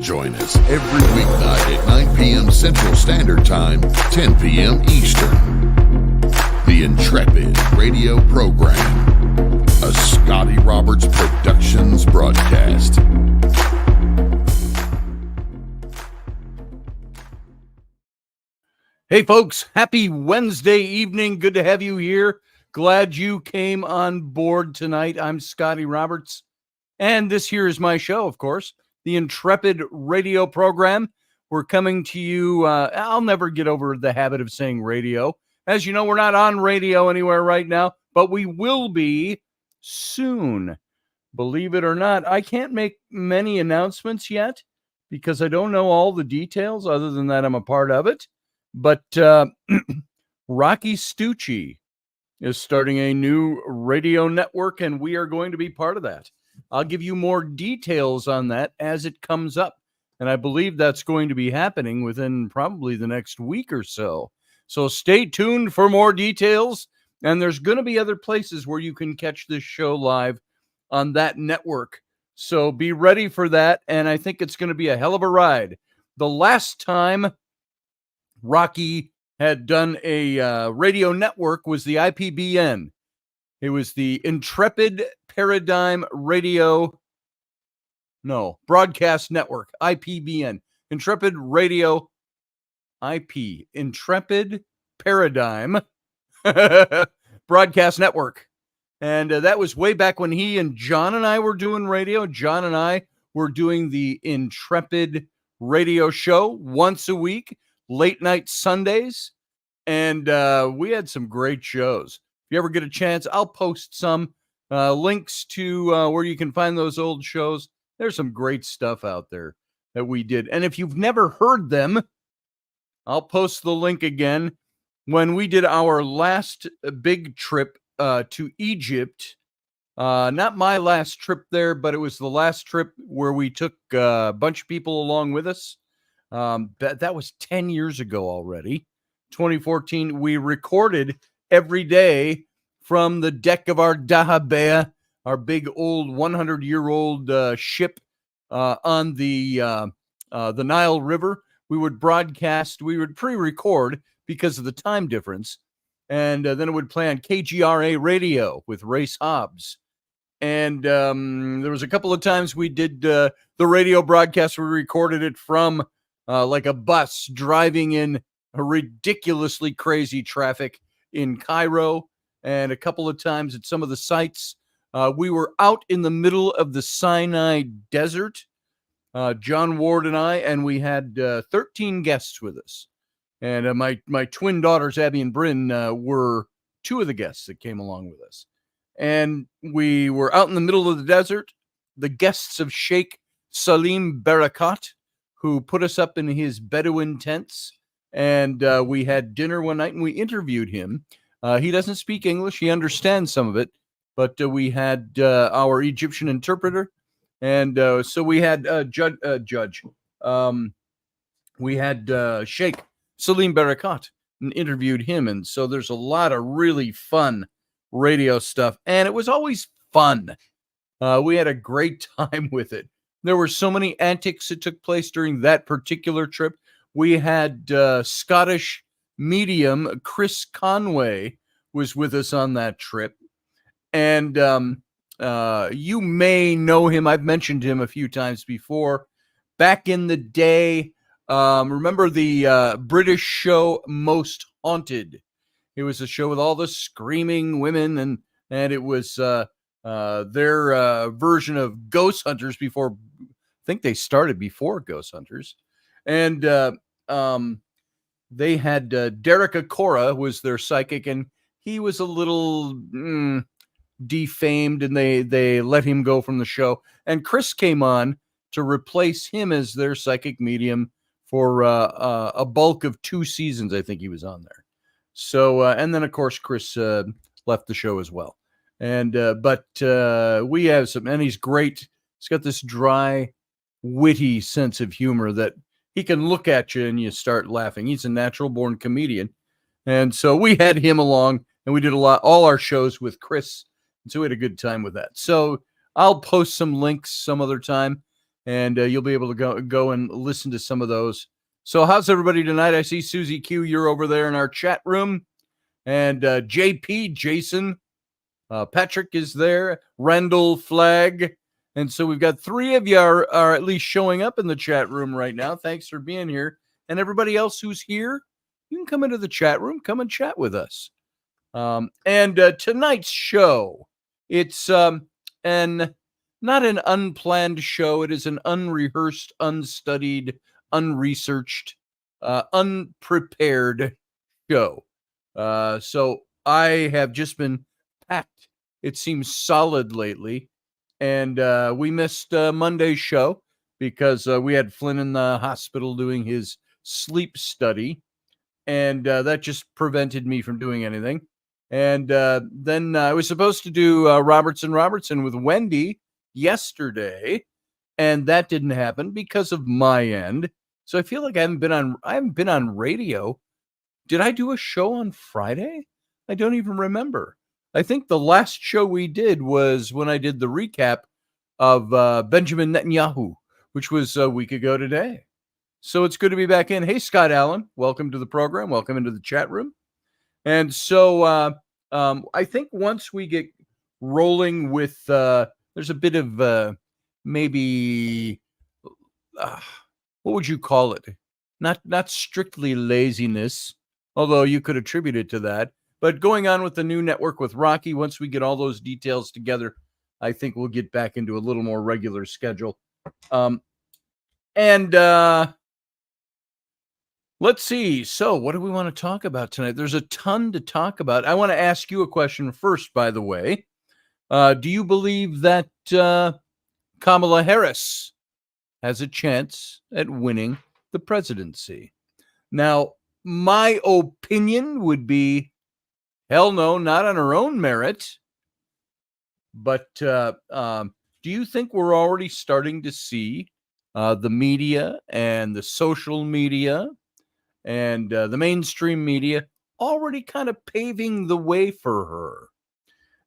Join us every weeknight at 9 p.m. Central Standard Time, 10 p.m. Eastern. The Intrepid Radio Program, a Scotty Roberts Productions broadcast. Hey folks, happy Wednesday evening. Good to have you here. Glad you came on board tonight. I'm Scotty Roberts, and this here is my show, of course, the Intrepid Radio Program. We're coming to you, I'll never get over the habit of saying radio. As you know, we're not on radio anywhere right now, but we will be soon. Believe it or not, I can't make many announcements yet because I don't know all the details other than that I'm a part of it. But Rocky Stucci is starting a new radio network, and we are going to be part of that. I'll give you more details on that as it comes up, and I believe that's going to be happening within probably the next week or so. So stay tuned for more details, and there's going to be other places where you can catch this show live on that network. So be ready for that, and I think it's going to be a hell of a ride. The last time Rocky had done a radio network was the IPBN. It was the Intrepid Paradigm Broadcast Network, IPBN. Intrepid Radio IP, Intrepid Paradigm Broadcast Network. And that was way back when he and John and I were doing radio. John and I were doing the Intrepid Radio Show once a week, late night Sundays, and we had some great shows. If you ever get a chance, I'll post some links to where you can find those old shows. There's some great stuff out there that we did. And if you've never heard them, I'll post the link again. When we did our last big trip to Egypt, not my last trip there, but it was the last trip where we took a bunch of people along with us. That was 10 years ago already. 2014, we recorded every day from the deck of our Dahabea, our big old 100-year-old ship on the Nile River. We would broadcast, we would pre-record because of the time difference, and then it would play on KGRA radio with Race Hobbs. And there was a couple of times we did the radio broadcast. We recorded it from like a bus driving in a ridiculously crazy traffic in Cairo, and a couple of times at some of the sites. We were out in the middle of the Sinai Desert, John Ward and we had 13 guests with us. And my twin daughters, Abby and Bryn, were two of the guests that came along with us. And we were out in the middle of the desert, the guests of Sheikh Salim Barakat, who put us up in his Bedouin tents, and we had dinner one night, and we interviewed him. He doesn't speak English. He understands some of it, but we had our Egyptian interpreter, and so we had we had Sheikh Salim Barakat and interviewed him, and so there's a lot of really fun radio stuff, and it was always fun. We had a great time with it. There were so many antics that took place during that particular trip. We had Scottish medium Chris Conway was with us on that trip. And you may know him. I've mentioned him a few times before. Back in the day, remember the British show Most Haunted? It was a show with all the screaming women, and it was their version of Ghost Hunters before. I think they started before Ghost Hunters. And they had Derek Acora was their psychic, and he was a little defamed, and they let him go from the show. And Chris came on to replace him as their psychic medium for a bulk of 2 seasons. I think he was on there. So, and then of course Chris left the show as well. And but we have some, and he's great. He's got this dry, witty sense of humor that he can look at you and you start laughing. He's a natural born comedian. And so we had him along, and we did all our shows with Chris. And so we had a good time with that. So I'll post some links some other time. and you'll be able to go and listen to some of those. So how's everybody tonight? I see Susie Q, you're over there in our chat room, and JP, Jason, Patrick is there, Randall Flag, and so we've got 3 of you are at least showing up in the chat room right now. Thanks for being here. And everybody else who's here, you can come into the chat room, come and chat with us. And tonight's show, it's not an unplanned show. It is an unrehearsed, unstudied, unresearched, unprepared show. So I have just been packed, it seems, solid lately. And we missed Monday's show because we had Flynn in the hospital doing his sleep study. And that just prevented me from doing anything. And then I was supposed to do Robertson with Wendy yesterday, and that didn't happen because of my end. So I feel like I haven't been on radio. Did I do a show on Friday? I don't even remember. I think the last show we did was when I did the recap of Benjamin Netanyahu, which was a week ago today. So it's good to be back in. Hey, Scott Allen, welcome to the program. Welcome into the chat room. And so I think once we get rolling with, there's a bit of maybe, what would you call it? Not strictly laziness, although you could attribute it to that. But going on with the new network with Rocky, once we get all those details together, I think we'll get back into a little more regular schedule. Let's see. So what do we want to talk about tonight? There's a ton to talk about. I want to ask you a question first, by the way. Do you believe that Kamala Harris has a chance at winning the presidency? Now, my opinion would be, hell no, not on her own merit. But do you think we're already starting to see the media and the social media and the mainstream media already kind of paving the way for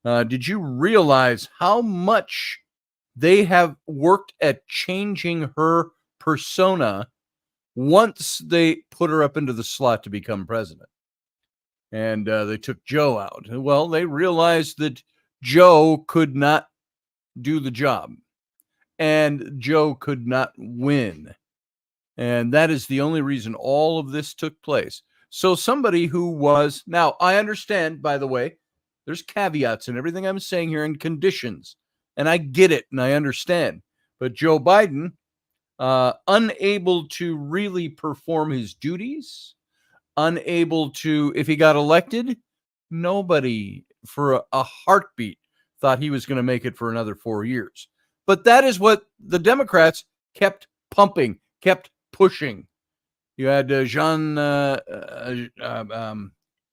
her? Did you realize how much they have worked at changing her persona once they put her up into the slot to become president? And they took Joe out. Well, they realized that Joe could not do the job, and Joe could not win. And that is the only reason all of this took place. So somebody who was, now I understand, by the way, there's caveats in everything I'm saying here and conditions, and I get it and I understand. But Joe Biden, unable to really perform his duties, unable to, if he got elected, nobody for a heartbeat thought he was going to make it for another 4 years. But that is what the Democrats kept pumping, kept pushing. You had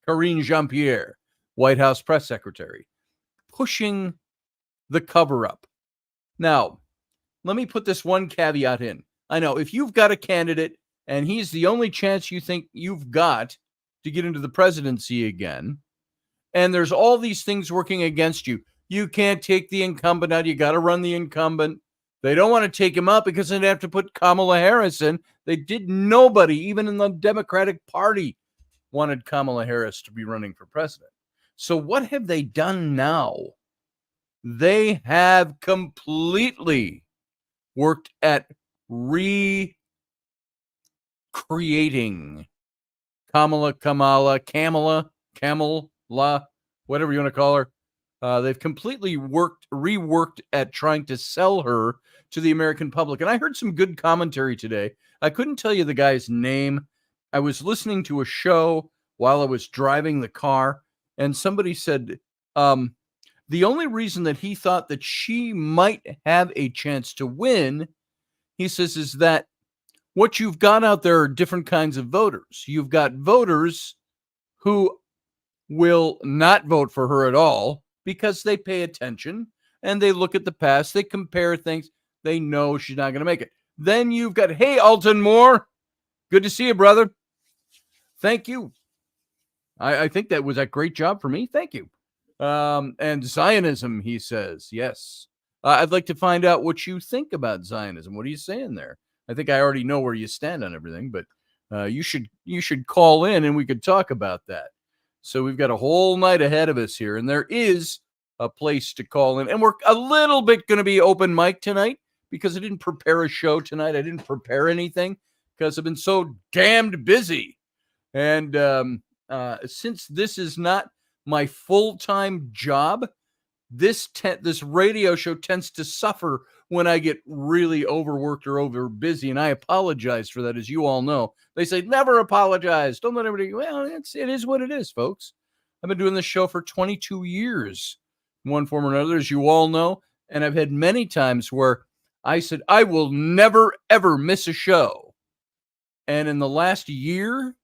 Karine Jean-Pierre, White House press secretary, pushing the cover-up. Now, let me put this one caveat in. I know if you've got a candidate and he's the only chance you think you've got to get into the presidency again, and there's all these things working against you, you can't take the incumbent out. You got to run the incumbent. They don't want to take him out because they'd have to put Kamala Harris in. They did. Nobody, even in the Democratic Party, wanted Kamala Harris to be running for president. So what have they done now? They have completely worked at recreating Kamala, whatever you want to call her. They've completely reworked at trying to sell her to the American public. And I heard some good commentary today. I couldn't tell you the guy's name. I was listening to a show while I was driving the car, and somebody said the only reason that he thought that she might have a chance to win, he says, is that what you've got out there are different kinds of voters. You've got voters who will not vote for her at all because they pay attention and they look at the past, they compare things, they know she's not going to make it. Then you've got, hey, Alton Moore, good to see you, brother. Thank you. I think that was a great job for me. Thank you. And Zionism, he says, yes. I'd like to find out what you think about Zionism. What are you saying there? I think I already know where you stand on everything, but you should call in and we could talk about that. So we've got a whole night ahead of us here, and there is a place to call in, and we're a little bit going to be open mic tonight because I didn't prepare a show tonight. I didn't prepare anything because I've been so damned busy, and since this is not my full-time job, this radio show tends to suffer when I get really overworked or over busy, and I apologize for that, as you all know. They say never apologize. Don't let everybody. Well, it is what it is, folks. I've been doing this show for 22 years, in one form or another, as you all know, and I've had many times where I said I will never ever miss a show, and in the last year,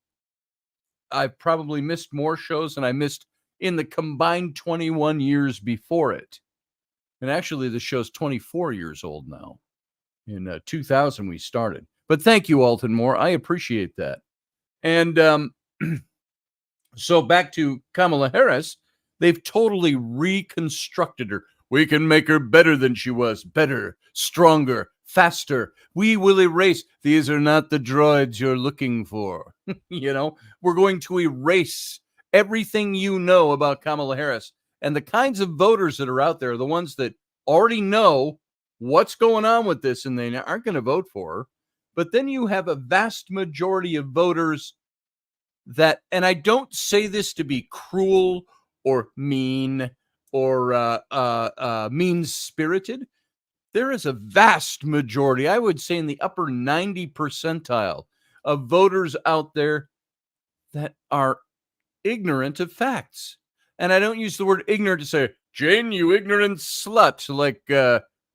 I've probably missed more shows than I missed in the combined 21 years before it. And actually, the show's 24 years old now. In 2000, we started. But thank you, Alton Moore. I appreciate that. And so back to Kamala Harris, they've totally reconstructed her. We can make her better than she was. Better, stronger, faster. We will erase. These are not the droids you're looking for. We're going to erase everything you know about Kamala Harris. And the kinds of voters that are out there are the ones that already know what's going on with this and they aren't going to vote for her. But then you have a vast majority of voters that, and I don't say this to be cruel or mean or mean-spirited. There is a vast majority, I would say in the upper 90 percentile of voters out there that are ignorant of facts. And I don't use the word ignorant to say, Jane, you ignorant slut, like,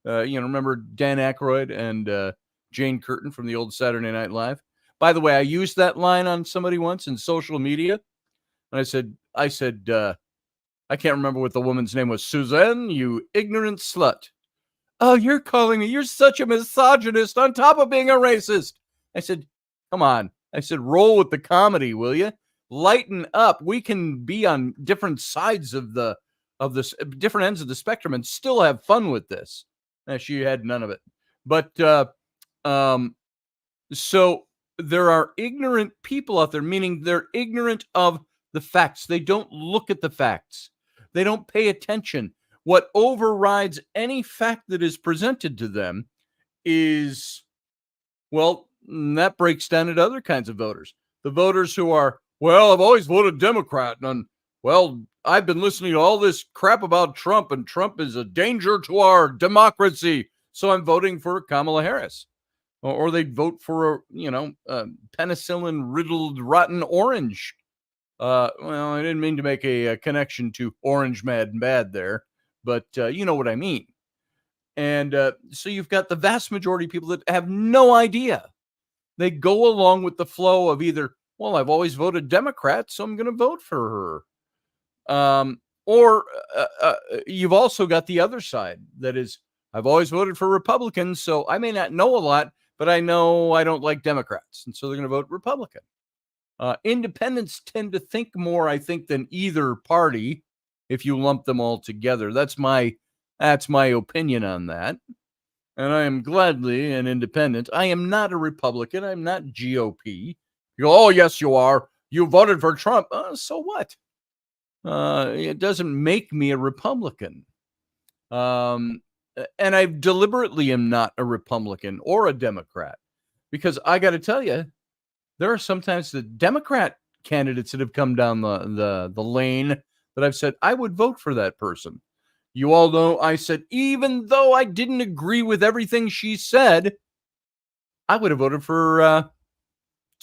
remember Dan Aykroyd and Jane Curtin from the old Saturday Night Live? By the way, I used that line on somebody once in social media. And I said, I can't remember what the woman's name was. Suzanne, you ignorant slut. Oh, you're calling me. You're such a misogynist on top of being a racist. I said, come on. I said, roll with the comedy, will you? Lighten up. We can be on different sides of this different ends of the spectrum and still have fun with this. She had none of it. But so there are ignorant people out there, meaning they're ignorant of the facts. They don't look at the facts. They don't pay attention. What overrides any fact that is presented to them is, well, that breaks down into other kinds of voters. The voters who are, well, I've always voted Democrat, and well, I've been listening to all this crap about Trump, and Trump is a danger to our democracy, so I'm voting for Kamala Harris. Or they'd vote for a penicillin-riddled rotten orange. Well, I didn't mean to make a connection to Orange Mad and Bad there, but you know what I mean. And so you've got the vast majority of people that have no idea. They go along with the flow of either, well, I've always voted Democrat, so I'm going to vote for her. Or you've also got the other side that is, I've always voted for Republicans, so I may not know a lot, but I know I don't like Democrats, and so they're going to vote Republican. Independents tend to think more, I think, than either party if you lump them all together. That's my opinion on that. And I am gladly an independent. I am not a Republican. I'm not GOP. You go, oh, yes, you are. You voted for Trump. So what? It doesn't make me a Republican. And I deliberately am not a Republican or a Democrat because I got to tell you, there are sometimes the Democrat candidates that have come down the lane that I've said, I would vote for that person. You all know I said, even though I didn't agree with everything she said, I would have voted for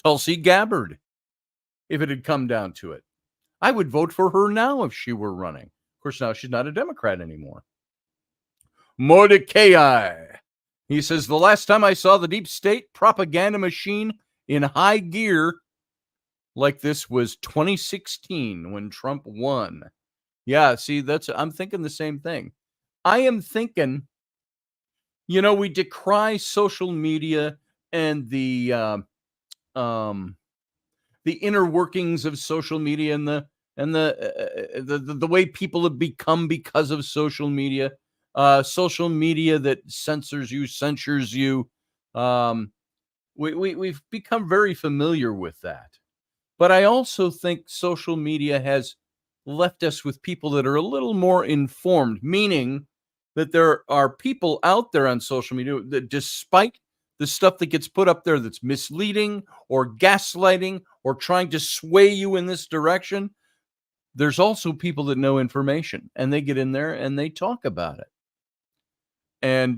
Tulsi Gabbard if it had come down to it. I would vote for her now if she were running. Of course, now she's not a Democrat anymore. Mordecai. He says, the last time I saw the deep state propaganda machine in high gear like this was 2016 when Trump won. Yeah, see, I'm thinking the same thing. I am thinking, we decry social media and the inner workings of social media and the way people have become because of social media. social media that censors you. We've become very familiar with that. But I also think social media has left us with people that are a little more informed, meaning that there are people out there on social media that, despite the stuff that gets put up there that's misleading or gaslighting or trying to sway you in this direction, there's also people that know information, and they get in there and they talk about it. And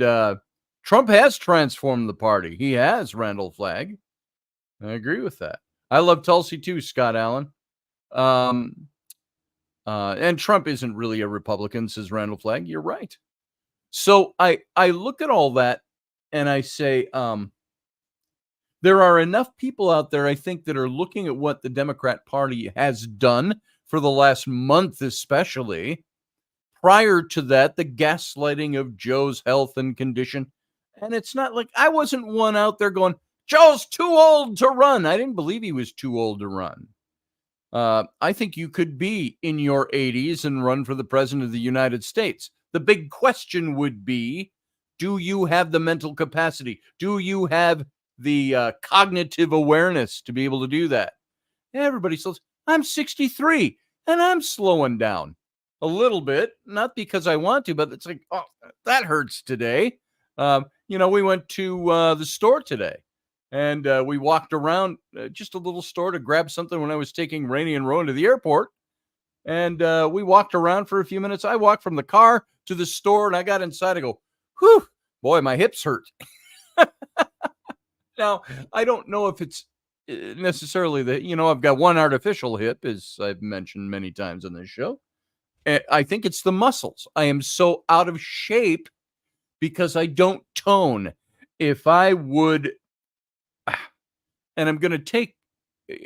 Trump has transformed the party. He has, Randall Flagg. I agree with that. I love Tulsi too, Scott Allen. And Trump isn't really a Republican, says Randall Flagg. You're right. So I look at all that and I say, there are enough people out there, I think, that are looking at what the Democrat Party has done for the last month, especially. Prior to that, the gaslighting of Joe's health and condition. And it's not like I wasn't one out there going, Joe's too old to run. I didn't believe he was too old to run. I think you could be in your 80s and run for the president of the United States. The big question would be, do you have the mental capacity? Do you have the cognitive awareness to be able to do that? Everybody says, I'm 63 and I'm slowing down a little bit, not because I want to, but it's like, oh, that hurts today. We went to the store today. And we walked around just a little store to grab something when I was taking Rainey and Rowan to the airport. And we walked around for a few minutes. I walked from the car to the store and I got inside. I go, whew, boy, my hips hurt. Now, I don't know if it's necessarily that, I've got one artificial hip, as I've mentioned many times on this show. I think it's the muscles. I am so out of shape because I don't tone. If I would, and I'm going to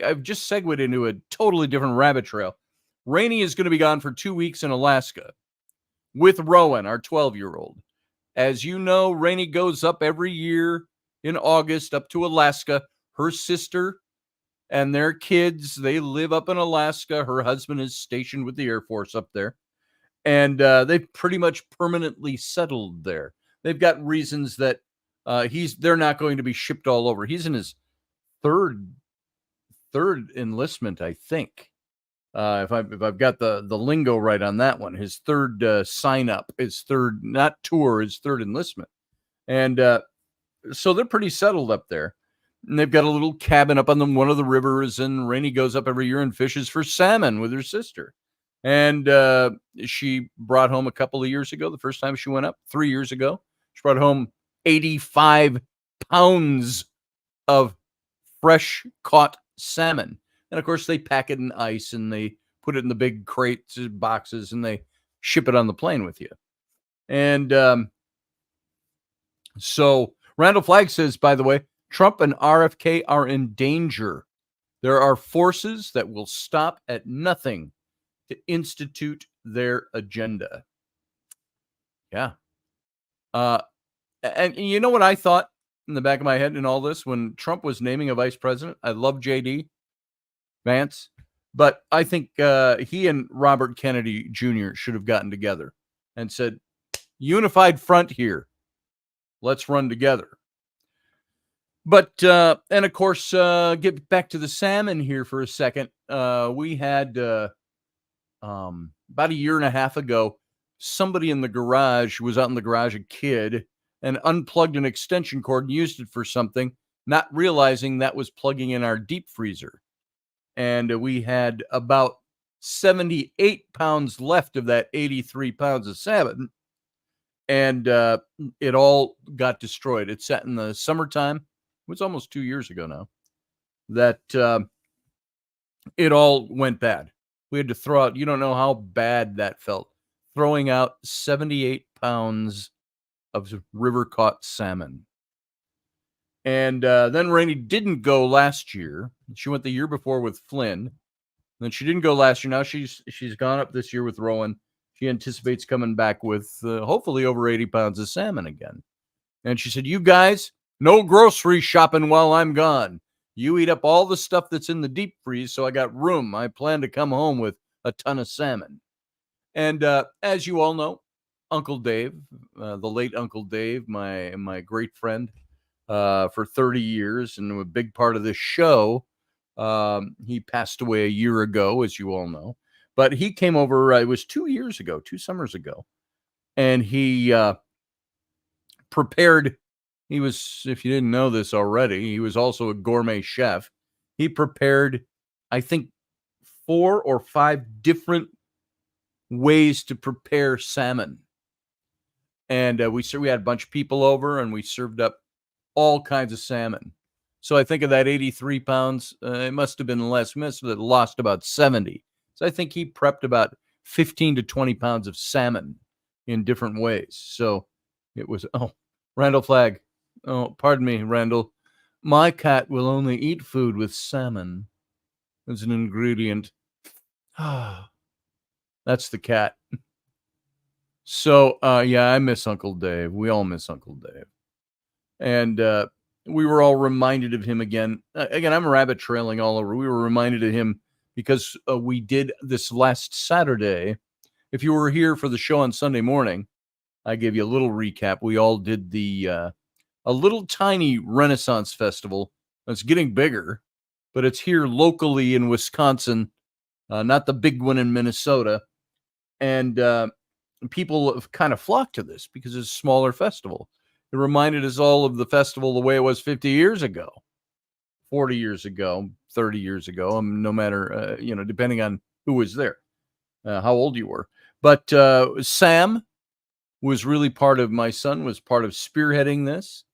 I've just segued into a totally different rabbit trail. Rainey is going to be gone for 2 weeks in Alaska with Rowan, our 12-year-old. As you know, Rainey goes up every year in August up to Alaska. Her sister and their kids, they live up in Alaska. Her husband is stationed with the Air Force up there. And they've pretty much permanently settled there. They've got reasons that they're not going to be shipped all over. He's in his third enlistment, I think. If I've got the lingo right on that one, his third sign up, his third, not tour, his third enlistment. And so they're pretty settled up there. And they've got a little cabin up on one of the rivers, and Rainey goes up every year and fishes for salmon with her sister. And she brought home a couple of years ago, the first time she went up, 3 years ago, she brought home 85 pounds of fresh caught salmon. And of course, they pack it in ice and they put it in the big crates, boxes, and they ship it on the plane with you. And so Randall Flagg says, by the way, Trump and RFK are in danger. There are forces that will stop at nothing to institute their agenda. Yeah. And you know what I thought in the back of my head in all this when Trump was naming a vice president? I love JD Vance, but I think he and Robert Kennedy Jr. should have gotten together and said, unified front here. Let's run together. But, and of course, get back to the salmon here for a second. We had, about a year and a half ago, somebody in the garage was out in the garage, a kid, and unplugged an extension cord and used it for something, not realizing that was plugging in our deep freezer. And we had about 78 pounds left of that 83 pounds of salmon. And it all got destroyed. It sat in the summertime. It was almost 2 years ago now that it all went bad. We had to throw out, you don't know how bad that felt, throwing out 78 pounds of river caught salmon. And then Rainey didn't go last year. She went the year before with Flynn. Then she didn't go last year. Now she's gone up this year with Rowan. She anticipates coming back with hopefully over 80 pounds of salmon again. And she said, you guys, no grocery shopping while I'm gone. You eat up all the stuff that's in the deep freeze, so I got room. I plan to come home with a ton of salmon. And as you all know, Uncle Dave, the late Uncle Dave, my great friend for 30 years and a big part of this show. He passed away a year ago, as you all know. But he came over, it was 2 summers ago. And he prepared, he was, if you didn't know this already, he was also a gourmet chef. He prepared, I think, 4 or 5 different ways to prepare salmon. And we had a bunch of people over and we served up all kinds of salmon. So I think of that 83 pounds, it must have been less. We must have lost about 70. So I think he prepped about 15 to 20 pounds of salmon in different ways. So it was, Randall Flagg. Oh, pardon me, Randall. My cat will only eat food with salmon as an ingredient. That's the cat. So, I miss Uncle Dave. We all miss Uncle Dave. And we were all reminded of him again. Again, I'm rabbit trailing all over. We were reminded of him because we did this last Saturday. If you were here for the show on Sunday morning, I gave you a little recap. We all did a little tiny Renaissance festival. It's getting bigger, but it's here locally in Wisconsin, not the big one in Minnesota. And people have kind of flocked to this because it's a smaller festival. It reminded us all of the festival the way it was 50 years ago, 40 years ago, 30 years ago, no matter, depending on who was there, how old you were. But Sam was really my son was part of spearheading this.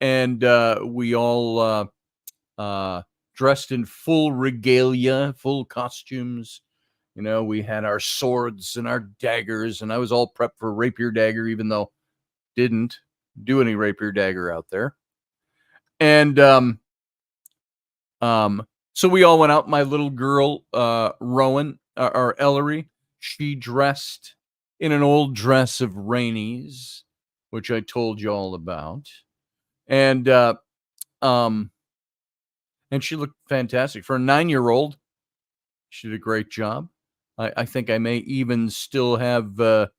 And we all dressed in full regalia, full costumes. We had our swords and our daggers, and I was all prepped for rapier dagger, even though didn't do any rapier dagger out there. And so we all went out. My little girl, Rowan, or Ellery, she dressed in an old dress of Rainey's, which I told you all about. And she looked fantastic. For a 9-year-old, she did a great job. I think I may even still have that.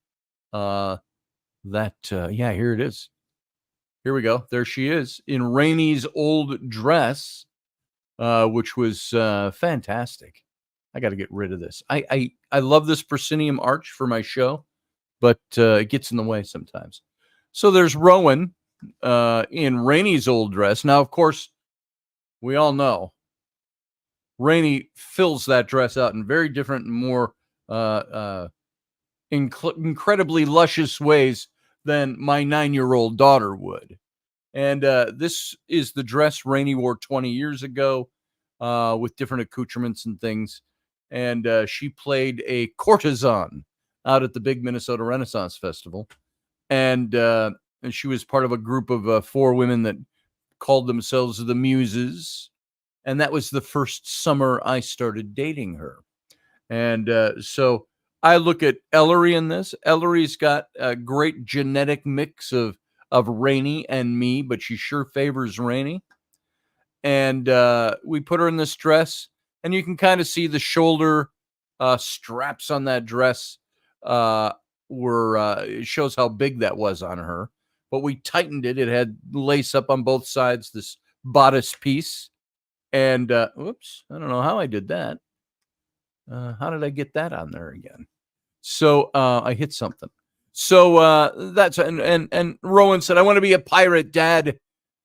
Here it is. Here we go. There she is in Rainey's old dress, which was fantastic. I got to get rid of this. I love this proscenium arch for my show, but it gets in the way sometimes. So there's Rowan in Rainey's old dress. Now, of course, we all know Rainey fills that dress out in very different and more incredibly luscious ways than my 9-year-old daughter would. And this is the dress Rainey wore 20 years ago with different accoutrements and things. And she played a courtesan out at the big Minnesota Renaissance Festival. And she was part of a group of 4 women that called themselves the Muses. And that was the first summer I started dating her. And so I look at Ellery in this. Ellery's got a great genetic mix of Rainey and me, but she sure favors Rainey. And we put her in this dress, and you can kind of see the shoulder straps on that dress it shows how big that was on her. But we tightened it. It had lace up on both sides, this bodice piece. And whoops, I don't know how I did that. How did I get that on there again? So I hit something. So that's and Rowan said, I want to be a pirate, Dad,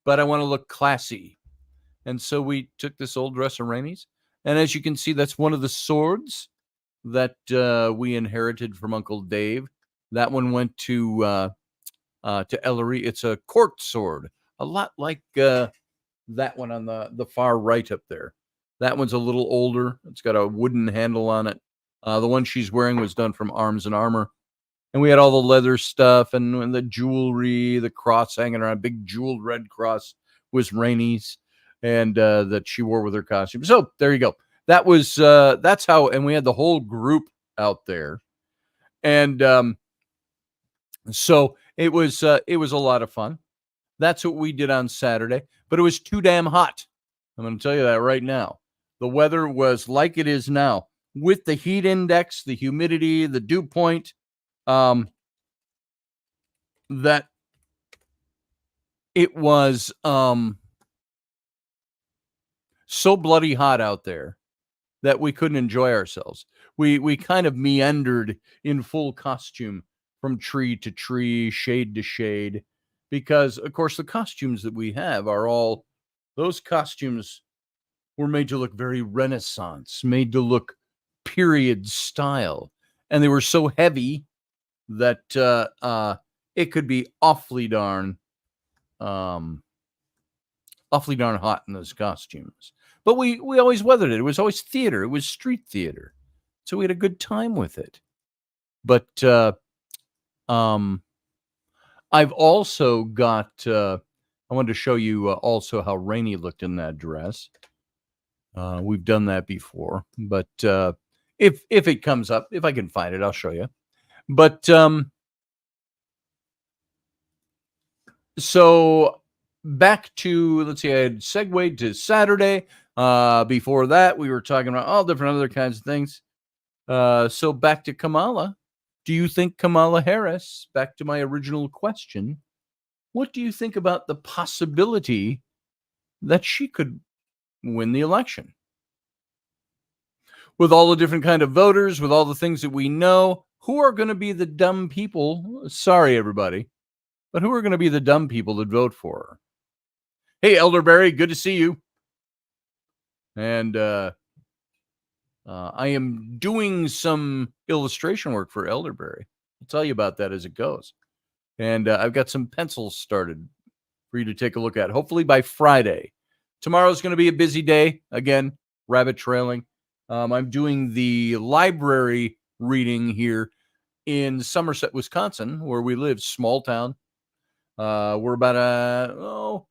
but I want to look classy. And so we took this old dress of Rainey's. And as you can see, that's one of the swords that we inherited from Uncle Dave. That one went to Ellery. It's a court sword, a lot like that one on the far right up there. That one's a little older. It's got a wooden handle on it. The one she's wearing was done from Arms and Armor. And we had all the leather stuff and the jewelry, the cross hanging around. A big jeweled red cross was Rainey's, and that she wore with her costume. So there you go. That was that's how. And we had the whole group out there, and so it was a lot of fun. That's what we did on Saturday, but it was too damn hot. I'm going to tell you that right now. The weather was like it is now, with the heat index, the humidity, the dew point. that it was so bloody hot out there that we couldn't enjoy ourselves. We kind of meandered in full costume from tree to tree, shade to shade, because of course the costumes that we have are all, those costumes were made to look very Renaissance, made to look period style, and they were so heavy that it could be awfully darn hot in those costumes. But we always weathered it. It was always theater. It was street theater. So we had a good time with it. But I've also got, I wanted to show you also how Rainey looked in that dress. We've done that before. But if it comes up, if I can find it, I'll show you. But so back to, let's see, I had segued to Saturday. Before that, we were talking about all different other kinds of things. So back to Kamala. Do you think Kamala Harris, back to my original question, what do you think about the possibility that she could win the election? With all the different kind of voters, with all the things that we know, who are going to be the dumb people? Sorry, everybody. But who are going to be the dumb people that vote for her? Hey, Elderberry, good to see you. And I am doing some illustration work for Elderberry. I'll tell you about that as it goes. And I've got some pencils started for you to take a look at, hopefully by Friday. Tomorrow's going to be a busy day. Again, rabbit trailing. I'm doing the library reading here in Somerset, Wisconsin, where we live, small town. We're about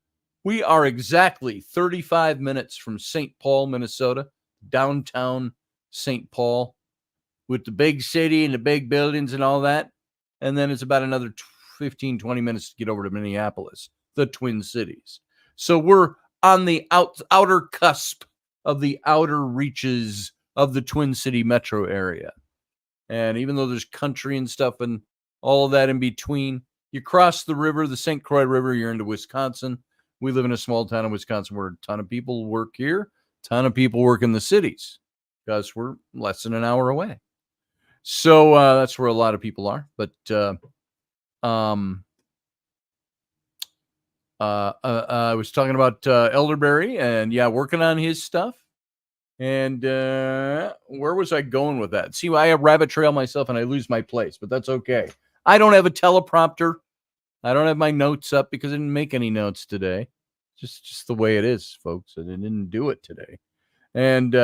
we are exactly 35 minutes from St. Paul, Minnesota, downtown St. Paul, with the big city and the big buildings and all that. And then it's about another 15, 20 minutes to get over to Minneapolis, the Twin Cities. So we're on the outer cusp of the outer reaches of the Twin City metro area. And even though there's country and stuff and all of that in between, you cross the river, the St. Croix River, you're into Wisconsin. We live in a small town in Wisconsin where a ton of people work here, a ton of people work in the cities because we're less than an hour away. So that's where a lot of people are. But I was talking about Elderberry and, yeah, working on his stuff. And where was I going with that? See, I have rabbit trail myself and I lose my place, but that's okay. I don't have a teleprompter. I don't have my notes up because I didn't make any notes today. Just the way it is, folks. I didn't do it today. And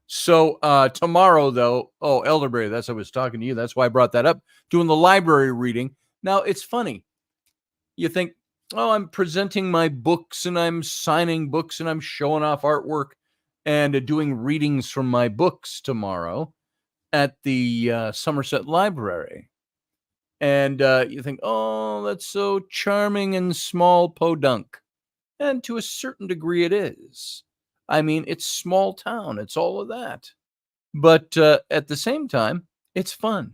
so tomorrow, though, Elderberry, that's what I was talking to you. That's why I brought that up, doing the library reading. Now, it's funny. You think, I'm presenting my books and I'm signing books and I'm showing off artwork and doing readings from my books tomorrow at the Somerset Library. And you think, that's so charming and small podunk. And to a certain degree it is. I mean, it's small town. It's all of that. But at the same time, it's fun.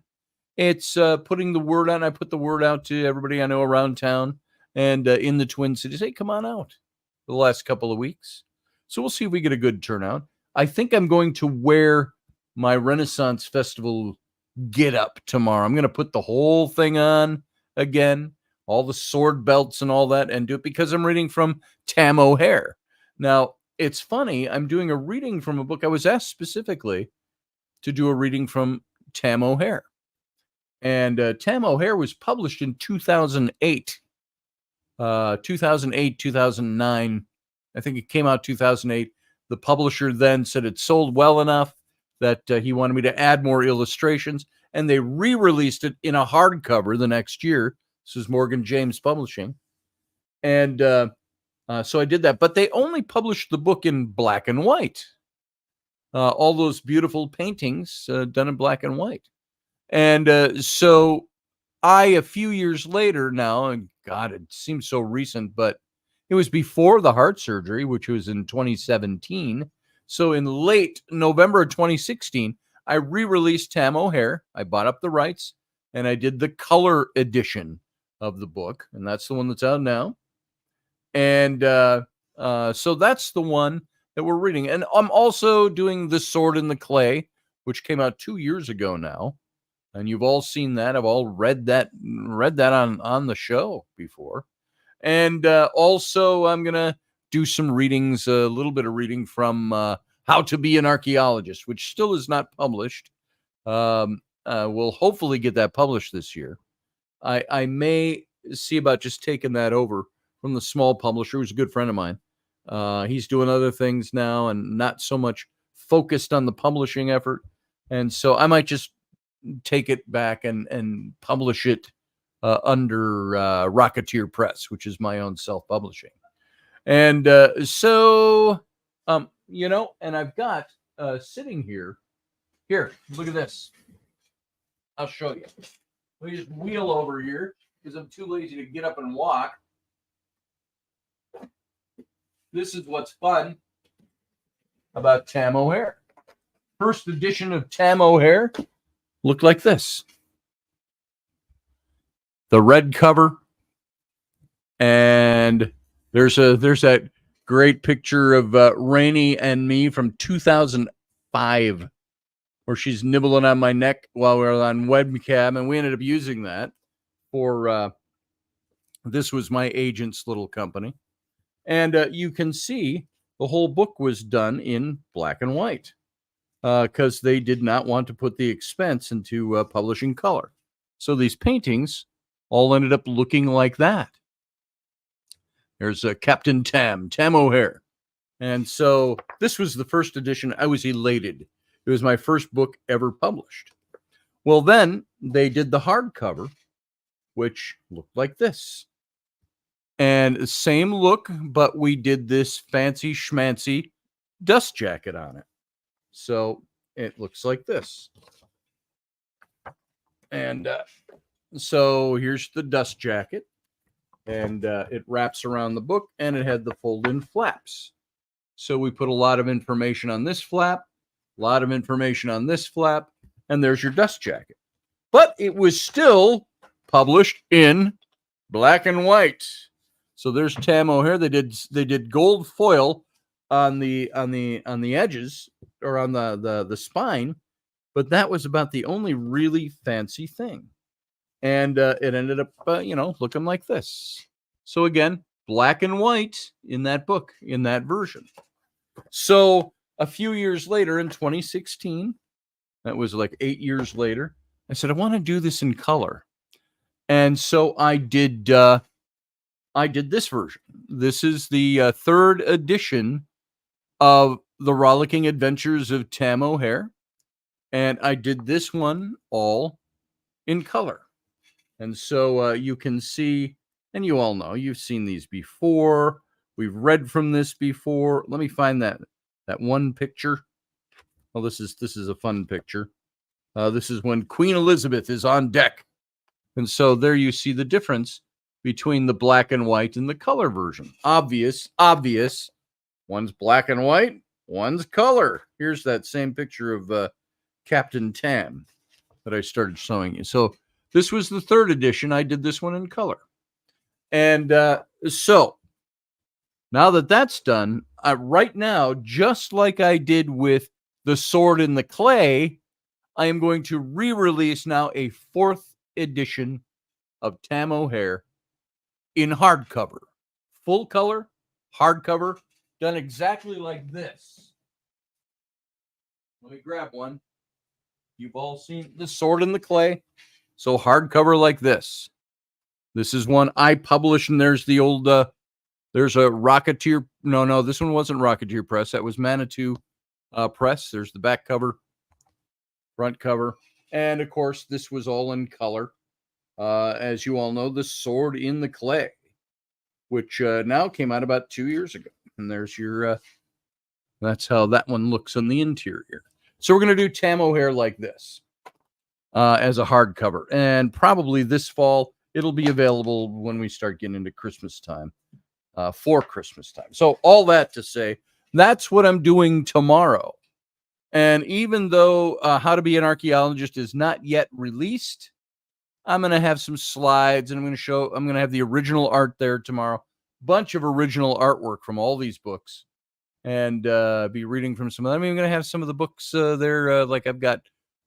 It's putting the word out. I put the word out to everybody I know around town and in the Twin Cities. Hey, come on out for the last couple of weeks. So we'll see if we get a good turnout. I think I'm going to wear my Renaissance Festival get up tomorrow. I'm going to put the whole thing on again, all the sword belts and all that, and do it because I'm reading from Tam O'Hare. Now, it's funny. I'm doing a reading from a book. I was asked specifically to do a reading from Tam O'Hare. And Tam O'Hare was published in 2008. 2009. I think it came out 2008. The publisher then said it sold well enough that he wanted me to add more illustrations, and they re-released it in a hardcover the next year. This is Morgan James Publishing. And so I did that, but they only published the book in black and white. All those beautiful paintings done in black and white. And so a few years later now, and God, it seems so recent, but it was before the heart surgery, which was in 2017. So in late November of 2016, I re-released Tam O'Hare. I bought up the rights and I did the color edition of the book, and that's the one that's out now. And so that's the one that we're reading. And I'm also doing The Sword in the Clay, which came out 2 years ago now. And you've all seen that. I've all read that on the show before. And also I'm going to do some readings, a little bit of reading from How to Be an Archaeologist, which still is not published. We'll hopefully get that published this year. I may see about just taking that over from the small publisher, who's a good friend of mine. He's doing other things now and not so much focused on the publishing effort. And so I might just take it back and publish it under Rocketeer Press, which is my own self-publishing. And and I've got sitting here, look at this. I'll show you. Let me just wheel over here because I'm too lazy to get up and walk. This is what's fun about Tam O'Hare. First edition of Tam O'Hare looked like this. The red cover, and there's that great picture of Rainey and me from 2005, where she's nibbling on my neck while we were on webcam, and we ended up using that for this was my agent's little company. And you can see the whole book was done in black and white because they did not want to put the expense into publishing color. So these paintings all ended up looking like that. There's Captain Tam O'Hare. And so this was the first edition. I was elated. It was my first book ever published. Well, then they did the hardcover, which looked like this. And same look, but we did this fancy schmancy dust jacket on it. So it looks like this. And so here's the dust jacket. And it wraps around the book, and it had the fold-in flaps. So we put a lot of information on this flap, a lot of information on this flap, and there's your dust jacket. But it was still published in black and white. So there's Tam O'Hare. They did gold foil on the edges or on the spine, but that was about the only really fancy thing. And it ended up looking like this. So again, black and white in that book, in that version. So a few years later, in 2016, that was like 8 years later, I said, I want to do this in color. And so I did this version. This is the third edition of The Rollicking Adventures of Tam O'Hare. And I did this one all in color. And so you can see, and you all know, you've seen these before. We've read from this before. Let me find that one picture. Well, this is a fun picture. This is when Queen Elizabeth is on deck. And so there you see the difference between the black and white and the color version. Obvious. One's black and white, one's color. Here's that same picture of Captain Tam that I started showing you. So this was the third edition. I did this one in color. And so now that that's done, right now, just like I did with The Sword in the Clay, I am going to re-release now a fourth edition of Tam O'Hare in hardcover. Full color, hardcover, done exactly like this. Let me grab one. You've all seen The Sword in the Clay. So hardcover like this. This is one I published, and there's the old, there's a Rocketeer. No, this one wasn't Rocketeer Press. That was Manitou Press. There's the back cover, front cover. And, of course, this was all in color. As you all know, The Sword in the Clay, which now came out about 2 years ago. And there's your, that's how that one looks on the interior. So we're going to do Tam O'Hare like this. As a hardcover, and probably this fall it'll be available when we start getting into Christmas time, for Christmas time. So all that to say, that's what I'm doing tomorrow. And even though How to Be an Archaeologist is not yet released, I'm going to have some slides, and I'm going to have the original art there tomorrow. Bunch of original artwork from all these books, and be reading from some of them. I'm going to have some of the books there. Like I've got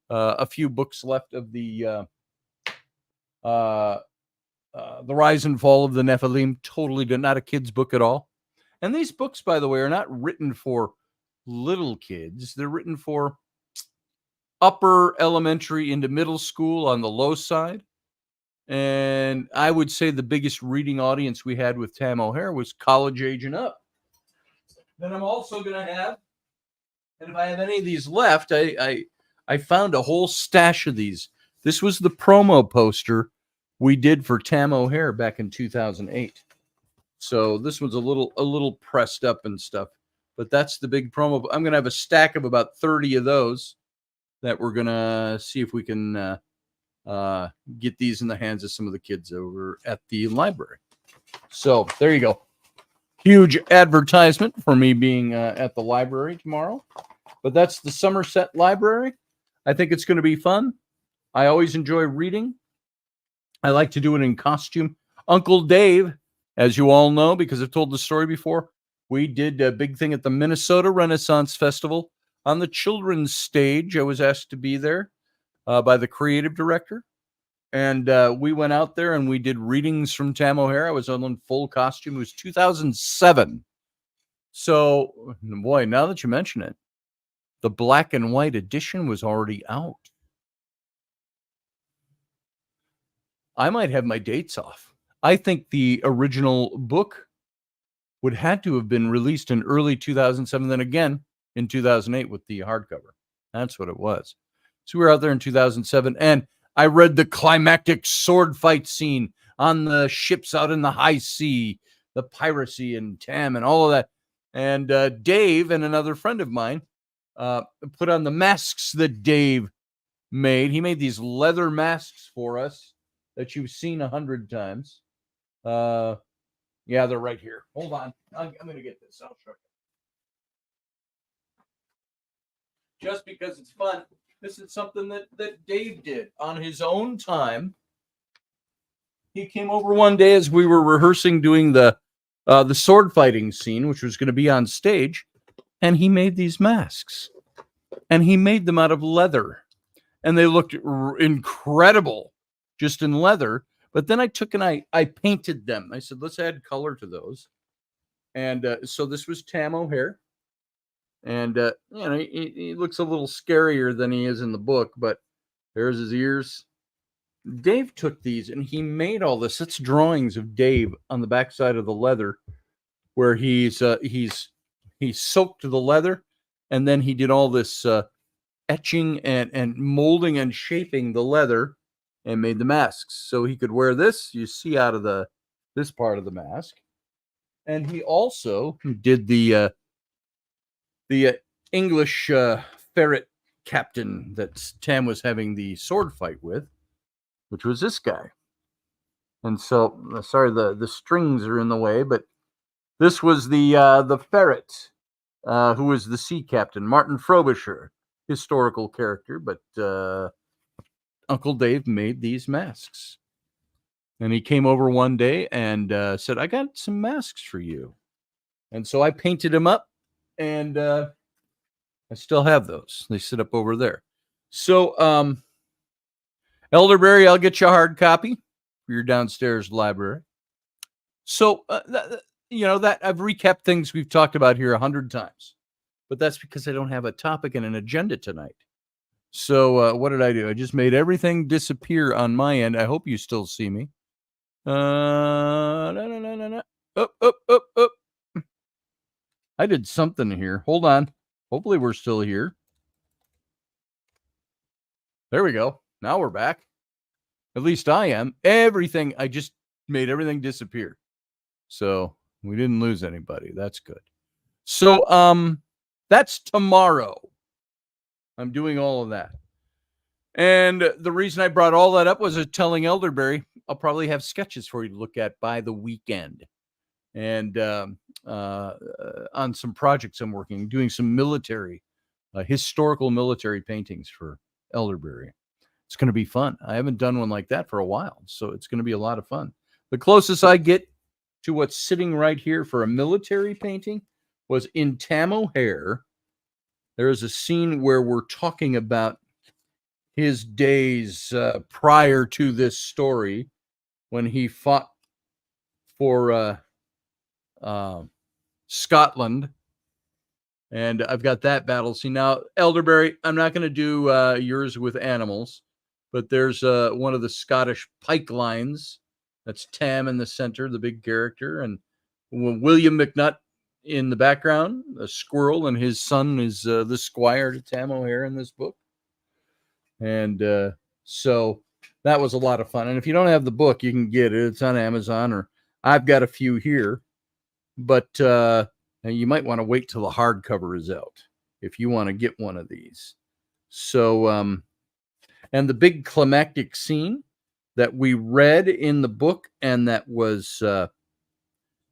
a few books left of the Rise and Fall of the Nephilim. Totally not a kid's book at all. And these books, by the way, are not written for little kids. They're written for upper elementary into middle school on the low side. And I would say the biggest reading audience we had with Tam O'Hare was college age and up. Then I'm also going to have, and if I have any of these left, I found a whole stash of these. This was the promo poster we did for Tam O'Hare back in 2008. So this one's a little pressed up and stuff, but that's the big promo. I'm going to have a stack of about 30 of those that we're going to see if we can get these in the hands of some of the kids over at the library. So there you go. Huge advertisement for me being at the library tomorrow. But that's the Somerset Library. I think it's going to be fun. I always enjoy reading. I like to do it in costume. Uncle Dave, as you all know, because I've told the story before, we did a big thing at the Minnesota Renaissance Festival on the children's stage. I was asked to be there by the creative director. And we went out there and we did readings from Tam O'Hare. I was on full costume. It was 2007. So, boy, now that you mention it, the black and white edition was already out. I might have my dates off. I think the original book would had to have been released in early 2007, then again in 2008 with the hardcover. That's what it was. So we were out there in 2007, and I read the climactic sword fight scene on the ships out in the high sea, the piracy and Tam and all of that. And Dave and another friend of mine put on the masks that Dave made. He made these leather masks for us that you've seen 100 times. Yeah, they're right here. Hold on. I'm going to get this. I'll show you. Just because it's fun. This is something that Dave did on his own time. He came over one day as we were rehearsing doing the sword fighting scene, which was going to be on stage, and he made these masks. And he made them out of leather. And they looked incredible just in leather. But then I took and I painted them. I said, let's add color to those. And so this was Tam O'Hare. And, he looks a little scarier than he is in the book, but there's his ears. Dave took these and he made all this. It's drawings of Dave on the backside of the leather where he soaked the leather, and then he did all this etching and molding and shaping the leather and made the masks. So he could wear this, you see out of this part of the mask. And he also did the English ferret captain that Tam was having the sword fight with, which was this guy. And so, sorry, the strings are in the way, but this was the ferret, who was the sea captain, Martin Frobisher, historical character, but Uncle Dave made these masks. And he came over one day and said, I got some masks for you. And so I painted him up, and I still have those. They sit up over there. So, Elderberry, I'll get you a hard copy for your downstairs library. So, that I've recapped things we've talked about here 100 times, but that's because I don't have a topic and an agenda tonight. So, what did I do? I just made everything disappear on my end. I hope you still see me. Up. I did something here. Hold on. Hopefully we're still here. There we go. Now we're back. At least I am. I just made everything disappear. So we didn't lose anybody. That's good. So that's tomorrow. I'm doing all of that. And the reason I brought all that up was telling Elderberry I'll probably have sketches for you to look at by the weekend. And on some projects I'm working, doing some historical military paintings for Elderberry. It's going to be fun. I haven't done one like that for a while, so it's going to be a lot of fun. The closest I get to what's sitting right here for a military painting was in Tam O'Hare. There is a scene where we're talking about his days prior to this story when he fought for Scotland. And I've got that battle scene. Now, Elderberry, I'm not going to do yours with animals, but there's one of the Scottish pike lines. That's Tam in the center, the big character, and William McNutt in the background, a squirrel, and his son is the squire to Tam O'Hare in this book. And so that was a lot of fun. And if you don't have the book, you can get it. It's on Amazon, or I've got a few here. But you might want to wait till the hardcover is out if you want to get one of these. So, and the big climactic scene that we read in the book and that was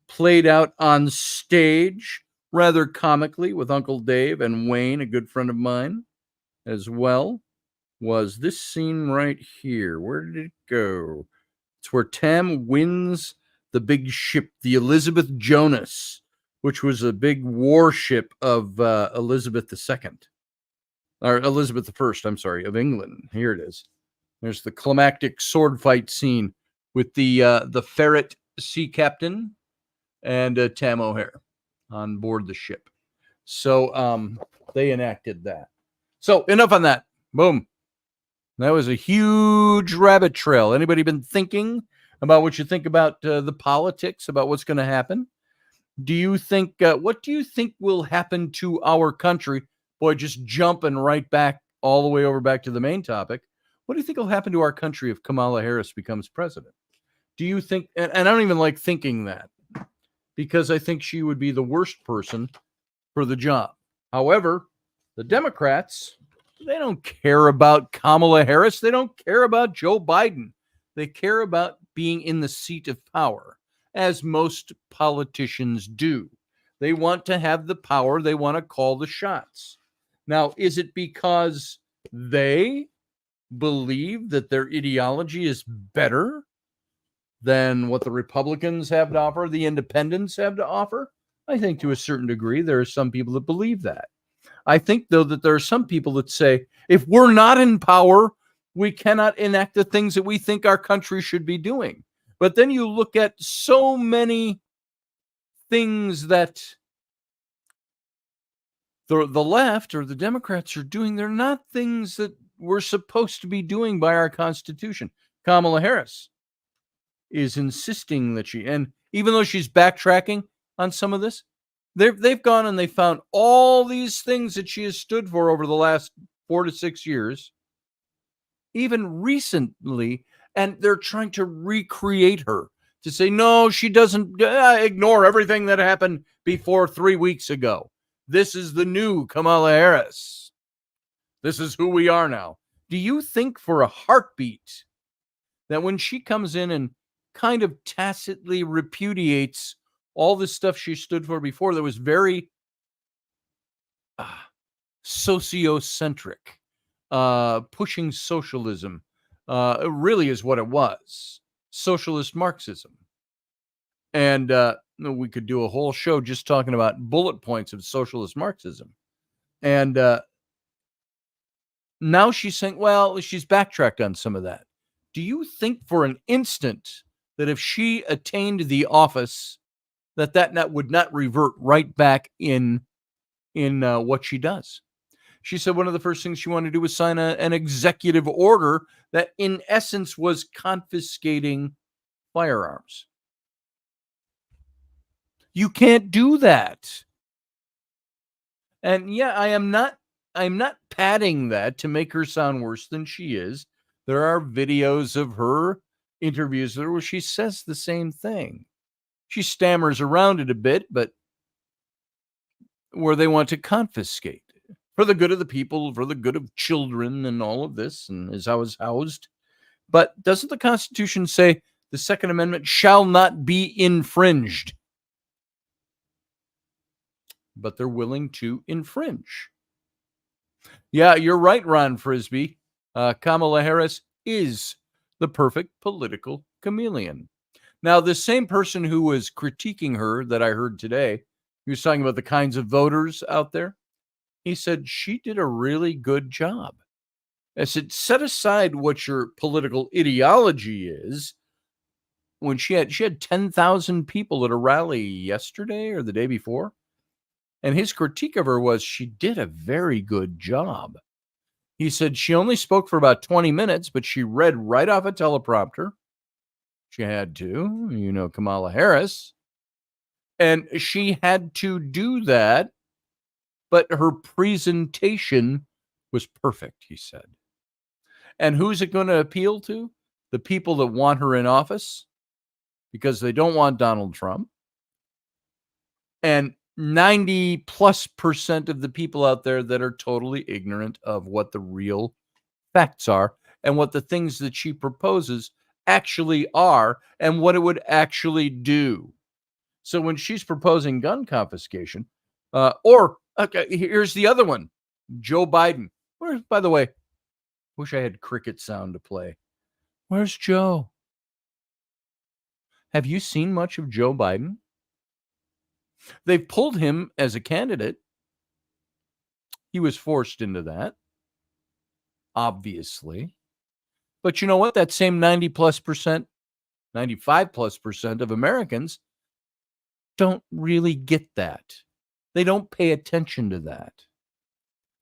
played out on stage rather comically with Uncle Dave and Wayne, a good friend of mine as well, was this scene right here. Where did it go? It's where Tam wins the big ship, the Elizabeth Jonas, which was a big warship of Elizabeth II, or Elizabeth I, I'm sorry, of England. Here it is. There's the climactic sword fight scene with the ferret sea captain and Tam O'Hare on board the ship. So they enacted that. So enough on that. Boom. That was a huge rabbit trail. Anybody been thinking about what you think about the politics, about what's going to happen? Do you think, what do you think will happen to our country? Boy, just jumping right back all the way over back to the main topic. What do you think will happen to our country if Kamala Harris becomes president? Do you think, and I don't even like thinking that, because I think she would be the worst person for the job. However, the Democrats, they don't care about Kamala Harris. They don't care about Joe Biden. They care about being in the seat of power, as most politicians do. They want to have the power. They want to call the shots. Now, is it because they believe that their ideology is better than what the Republicans have to offer, the independents have to offer? I think to a certain degree, there are some people that believe that. I think, though, that there are some people that say, if we're not in power, we cannot enact the things that we think our country should be doing. But then you look at so many things that the left or the Democrats are doing. They're not things that we're supposed to be doing by our Constitution. Kamala Harris is insisting that and even though she's backtracking on some of this, they've gone and they found all these things that she has stood for over the last 4 to 6 years, even recently, and they're trying to recreate her to say, no, she doesn't, ignore everything that happened before 3 weeks ago. This is the new Kamala Harris. This is who we are now. Do you think for a heartbeat that when she comes in and kind of tacitly repudiates all this stuff she stood for before that was very sociocentric, pushing socialism, really is what it was, socialist Marxism. And we could do a whole show just talking about bullet points of socialist Marxism. And now she's saying, well, she's backtracked on some of that. Do you think for an instant that if she attained the office, that would not revert right back in what she does? She said one of the first things she wanted to do was sign an executive order that in essence was confiscating firearms. You can't do that. And yeah, I'm not padding that to make her sound worse than she is. There are videos of her interviews where she says the same thing. She stammers around it a bit, but where they want to confiscate for the good of the people, for the good of children and all of this, and as I was housed. But doesn't the Constitution say the Second Amendment shall not be infringed? But they're willing to infringe. Yeah, you're right, Ron Frisbee. Kamala Harris is the perfect political chameleon. Now, the same person who was critiquing her that I heard today, he was talking about the kinds of voters out there. He said she did a really good job. I said, set aside what your political ideology is. When she had 10,000 people at a rally yesterday or the day before, and his critique of her was she did a very good job. He said she only spoke for about 20 minutes, but she read right off a teleprompter. She had to, Kamala Harris. And she had to do that, but her presentation was perfect, he said. And who's it going to appeal to? The people that want her in office because they don't want Donald Trump. And 90+% of the people out there that are totally ignorant of what the real facts are and what the things that she proposes actually are and what it would actually do. So when she's proposing gun confiscation, here's the other one, Joe Biden. By the way, wish I had cricket sound to play. Where's Joe? Have you seen much of Joe Biden? They've pulled him as a candidate. He was forced into that, obviously. But you know what? That same 90+%, 95+% of Americans don't really get that. They don't pay attention to that.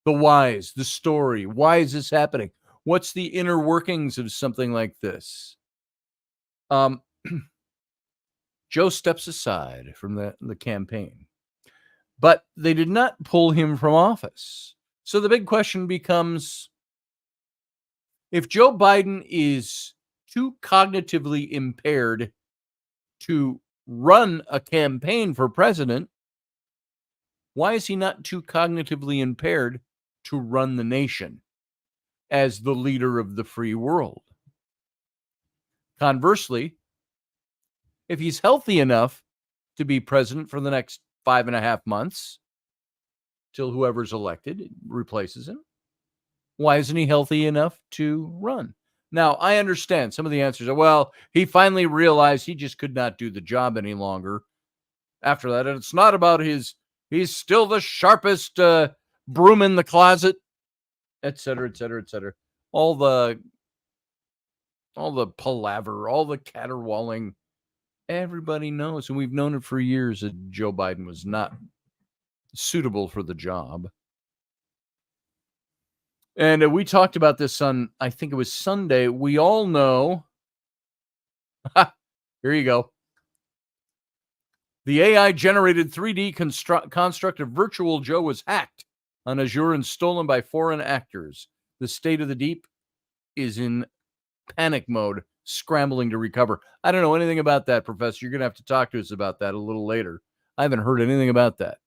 The whys, the story. Why is this happening? What's the inner workings of something like this? Joe steps aside from the campaign, but they did not pull him from office. So the big question becomes, if Joe Biden is too cognitively impaired to run a campaign for president, why is he not too cognitively impaired to run the nation as the leader of the free world? Conversely, if he's healthy enough to be president for the next 5.5 months till whoever's elected replaces him, why isn't he healthy enough to run? Now, I understand some of the answers are, well, he finally realized he just could not do the job any longer after that. And it's not about he's still the sharpest broom in the closet, et cetera, et cetera, et cetera. All the palaver, all the caterwauling. Everybody knows, and we've known it for years, that Joe Biden was not suitable for the job. And we talked about this on, I think it was Sunday. We all know. Here you go. The AI-generated 3D construct of Virtual Joe was hacked on Azure and stolen by foreign actors. The state of the deep is in panic mode, scrambling to recover. I don't know anything about that, Professor. You're going to have to talk to us about that a little later. I haven't heard anything about that.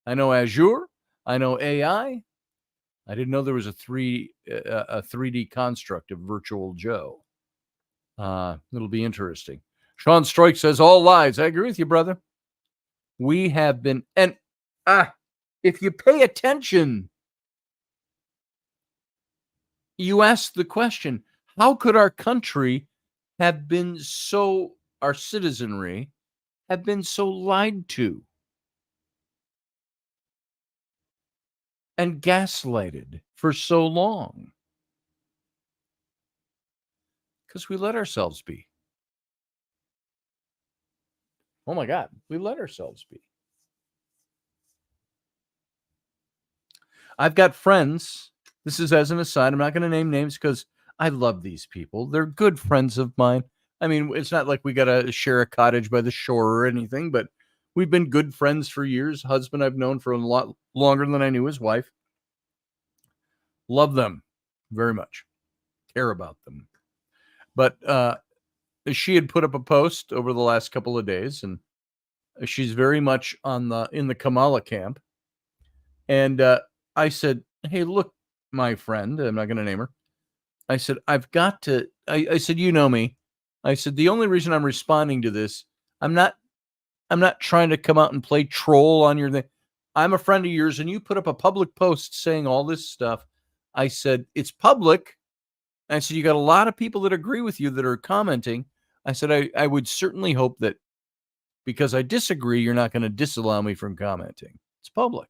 I know Azure. I know AI. I didn't know there was a 3D construct of Virtual Joe. It'll be interesting. Sean Stroik says, all lies. I agree with you, brother. We have been, and if you pay attention, you ask the question, how could our country have been so, our citizenry have been so lied to and gaslighted for so long? Because we let ourselves be. Oh my God, we let ourselves be. I've got friends. This is as an aside. I'm not going to name names because I love these people. They're good friends of mine. I mean, it's not like we got to share a cottage by the shore or anything, but we've been good friends for years. Husband I've known for a lot longer than I knew his wife. Love them very much. Care about them. But she had put up a post over the last couple of days, and she's very much in the Kamala camp. And I said, hey, look, my friend, I'm not going to name her. I said, I've got to, I said, you know me. I said, the only reason I'm responding to this, I'm not trying to come out and play troll on your thing. I'm a friend of yours, and you put up a public post saying all this stuff. I said, it's public. I said, you got a lot of people that agree with you that are commenting. I said, I would certainly hope that because I disagree, you're not going to disallow me from commenting. It's public.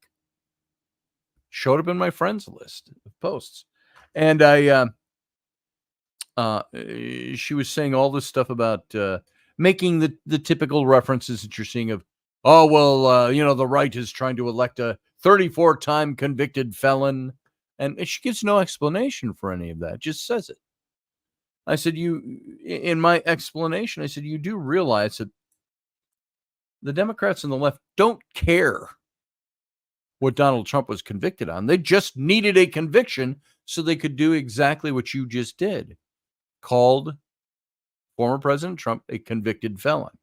Showed up in my friends list of posts. And she was saying all this stuff about making the typical references that you're seeing of, oh, well, the right is trying to elect a 34-time convicted felon. And she gives no explanation for any of that, just says it. I said, in my explanation, I said, you do realize that the Democrats and the left don't care what Donald Trump was convicted on. They just needed a conviction so they could do exactly what you just did. Called former President Trump a convicted felon.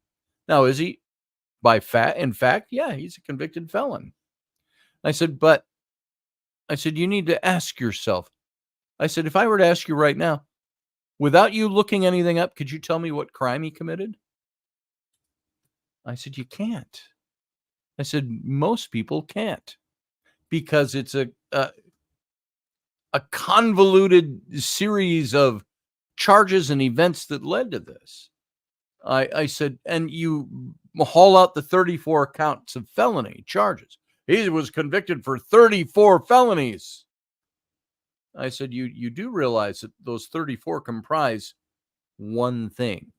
Now, is he in fact, yeah, he's a convicted felon. I said, you need to ask yourself. I said, if I were to ask you right now, without you looking anything up, could you tell me what crime he committed? I said, you can't. I said, most people can't because it's a convoluted series of charges and events that led to this. I said, and you haul out the 34 counts of felony charges. He was convicted for 34 felonies. I said, you do realize that those 34 comprise one thing.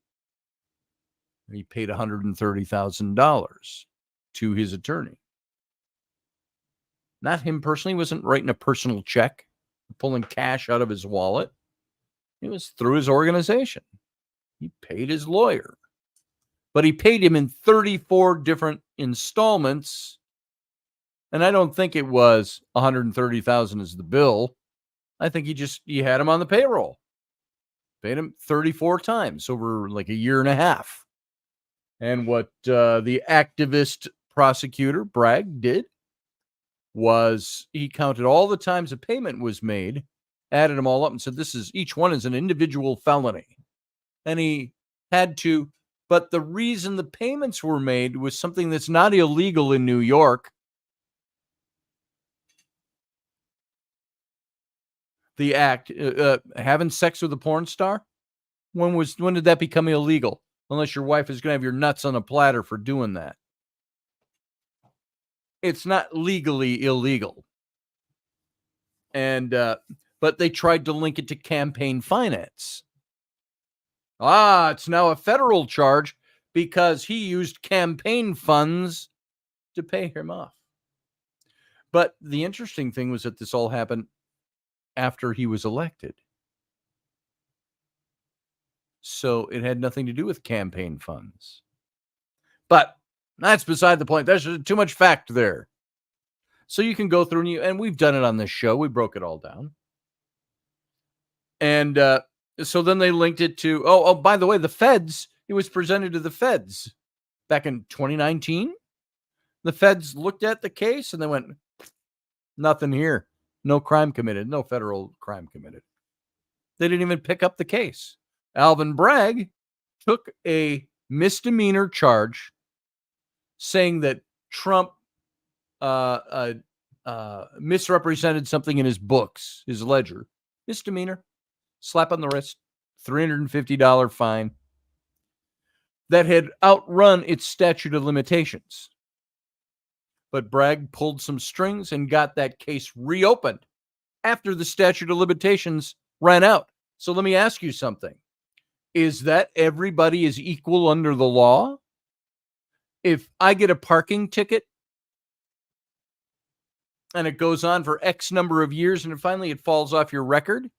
He paid $130,000 to his attorney. Not him personally. He wasn't writing a personal check, pulling cash out of his wallet. It was through his organization. He paid his lawyer. But he paid him in 34 different installments. And I don't think it was $130,000 as the bill. I think he had him on the payroll. Paid him 34 times over like a year and a half. And what the activist prosecutor, Bragg, did was he counted all the times a payment was made, added them all up, and said, each one is an individual felony. And he had to, but the reason the payments were made was something that's not illegal in New York. The act, having sex with a porn star, when did that become illegal? Unless your wife is going to have your nuts on a platter for doing that. It's not legally illegal. And but they tried to link it to campaign finance. It's now a federal charge because he used campaign funds to pay him off. But the interesting thing was that this all happened after he was elected. So it had nothing to do with campaign funds. But that's beside the point. There's too much fact there. So you can go through and we've done it on this show. We broke it all down. And so then they linked it to, by the way, the feds. It was presented to the feds back in 2019. The feds looked at the case and they went, nothing here. No crime committed. No federal crime committed. They didn't even pick up the case. Alvin Bragg took a misdemeanor charge saying that Trump misrepresented something in his books, his ledger. Misdemeanor, slap on the wrist, $350 fine that had outrun its statute of limitations. But Bragg pulled some strings and got that case reopened after the statute of limitations ran out. So let me ask you something. Is that everybody is equal under the law? If I get a parking ticket and it goes on for X number of years and finally it falls off your record,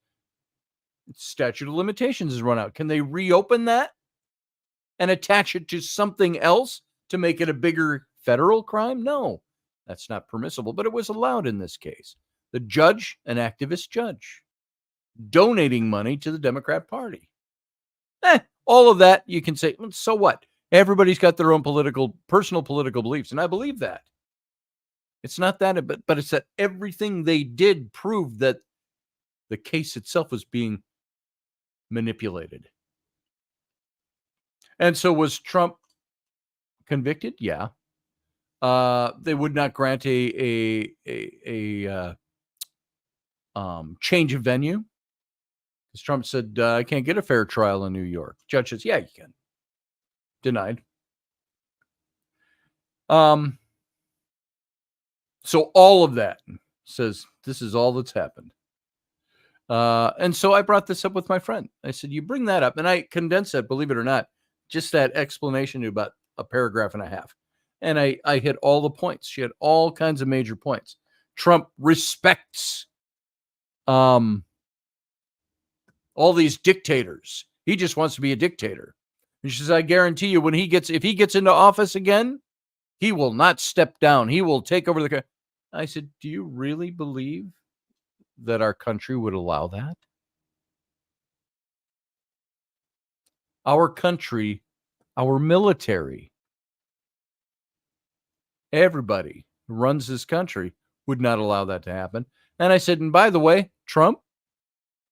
statute of limitations has run out. Can they reopen that and attach it to something else to make it a bigger federal crime? No, that's not permissible, but it was allowed in this case. The judge, an activist judge, donating money to the Democrat Party. All of that, you can say, so what? Everybody's got their own personal political beliefs, and I believe that. It's not that, but it's that everything they did proved that the case itself was being manipulated. And so was Trump convicted? Yeah. They would not grant a change of venue. Because Trump said, I can't get a fair trial in New York. Judge says, yeah, you can. Denied. So all of that says this is all that's happened. And so I brought this up with my friend. I said, you bring that up. And I condensed that, believe it or not, just that explanation to about a paragraph and a half. And I hit all the points. She had all kinds of major points. Trump respects all these dictators. He just wants to be a dictator. And she says, I guarantee you, if he gets into office again, he will not step down. He will take over the. I said, do you really believe that our country would allow that? Our country, our military, everybody who runs this country would not allow that to happen. And I said, and by the way, Trump,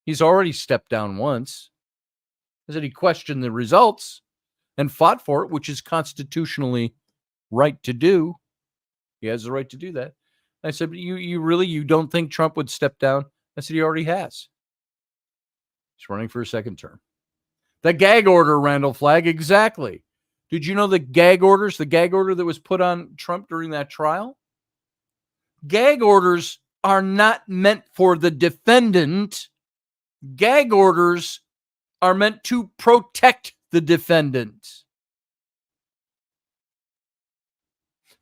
he's already stepped down once. I said he questioned the results and fought for it, which is constitutionally right to do. He has the right to do that. I said, but you don't think Trump would step down? I said, he already has. He's running for a second term. The gag order, Randall Flagg, exactly. Did you know the gag order that was put on Trump during that trial? Gag orders are not meant for the defendant. Gag orders are meant to protect the defendant.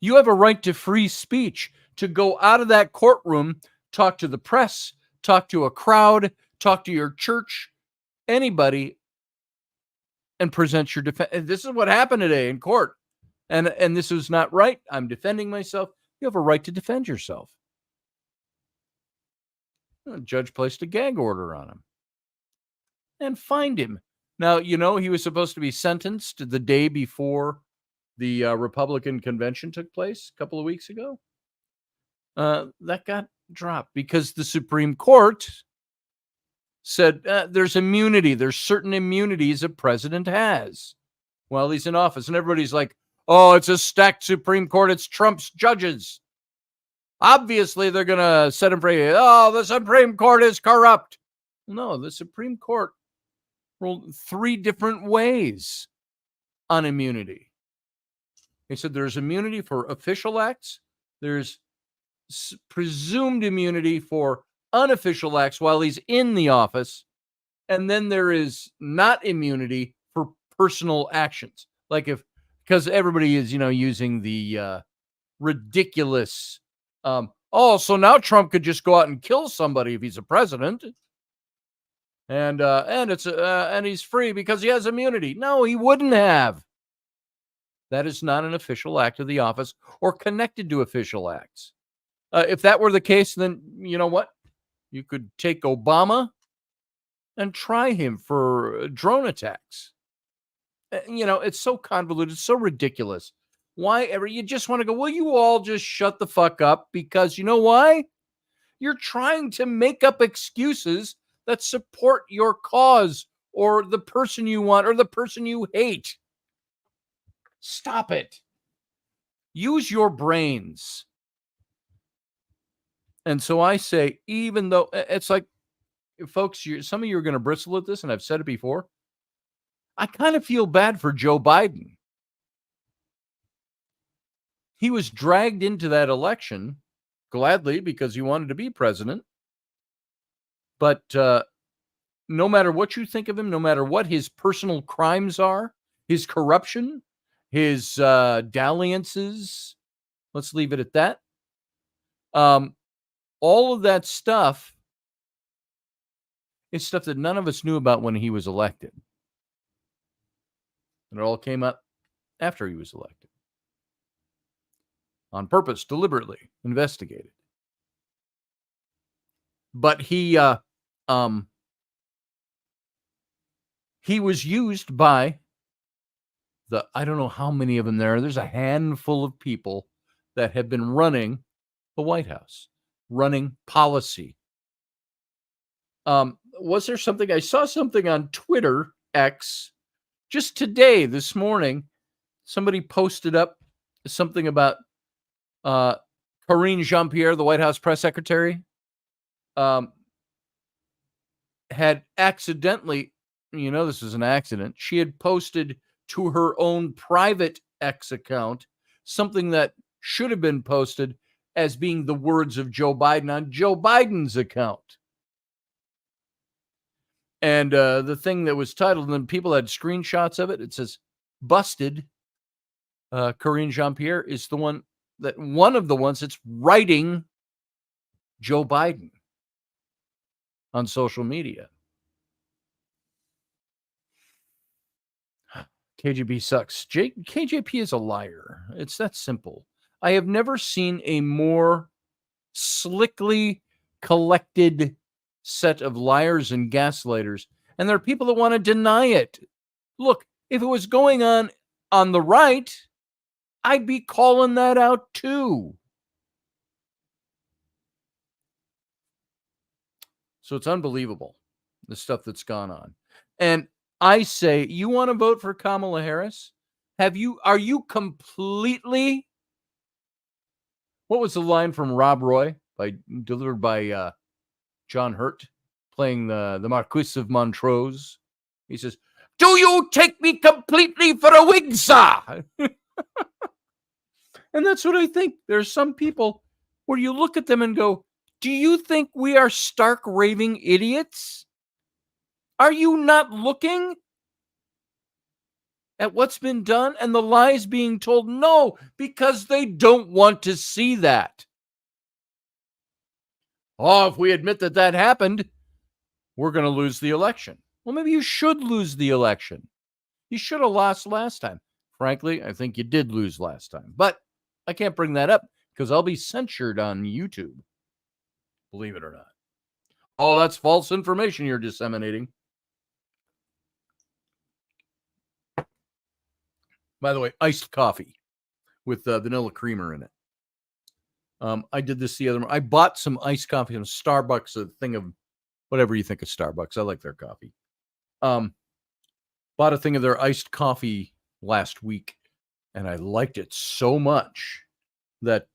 You have a right to free speech, to go out of that courtroom, talk to the press, talk to a crowd, talk to your church, anybody, and present your defense. This is what happened today in court. And this is not right. I'm defending myself. You have a right to defend yourself. The judge placed a gag order on him and fined him. Now, he was supposed to be sentenced the day before the Republican convention took place a couple of weeks ago. That got dropped because the Supreme Court said there's immunity. There's certain immunities a president has while he's in office. And everybody's like, oh, it's a stacked Supreme Court. It's Trump's judges. Obviously, they're going to set him free. Oh, the Supreme Court is corrupt. No, the Supreme Court ruled 3 different ways on immunity. He said there's immunity for official acts. There's presumed immunity for unofficial acts while he's in the office. And then there is not immunity for personal actions. Because everybody is, using the ridiculous, so now Trump could just go out and kill somebody if he's a president. And he's free because he has immunity. No, he wouldn't have. That is not an official act of the office or connected to official acts. If that were the case, then you know what? You could take Obama and try him for drone attacks. It's so convoluted, so ridiculous. Why ever? You just want to go, well, you all just shut the fuck up because you know why? You're trying to make up excuses that support your cause or the person you want or the person you hate. Stop it. Use your brains. And so I say, even though it's like, folks, some of you are going to bristle at this, and I've said it before. I kind of feel bad for Joe Biden. He was dragged into that election gladly because he wanted to be president. But no matter what you think of him, no matter what his personal crimes are, his corruption, his dalliances, let's leave it at that. All of that stuff is stuff that none of us knew about when he was elected. And it all came up after he was elected. On purpose, deliberately investigated. But he was used by I don't know how many of them there are. There's a handful of people that have been running the White House, running policy. Was there something? I saw something on Twitter, X, just today, this morning. Somebody posted up something about Karine Jean-Pierre, the White House press secretary. had accidentally, this was an accident, she had posted to her own private X account something that should have been posted as being the words of Joe Biden on Joe Biden's account. And the thing that was titled, and then people had screenshots of it, it says, busted. Karine Jean-Pierre is one of the ones that's writing Joe Biden on social media. KJP sucks. KJP is a liar. It's that simple. I have never seen a more slickly collected set of liars and gaslighters. And there are people that want to deny it. Look, if it was going on the right, I'd be calling that out too. So it's unbelievable, the stuff that's gone on. And I say, you want to vote for Kamala Harris? Are you completely, what was the line from Rob Roy delivered by John Hurt playing the Marquis of Montrose? He says, do you take me completely for a wig, sir? And that's what I think. There's some people where you look at them and go, do you think we are stark raving idiots? Are you not looking at what's been done and the lies being told? No, because they don't want to see that. Oh, if we admit that happened, we're going to lose the election. Well, maybe you should lose the election. You should have lost last time. Frankly, I think you did lose last time. But I can't bring that up because I'll be censored on YouTube. Believe it or not. Oh, that's false information you're disseminating. By the way, iced coffee with vanilla creamer in it. I did this the other morning. I bought some iced coffee from Starbucks, a thing of whatever you think of Starbucks. I like their coffee. Bought a thing of their iced coffee last week, and I liked it so much that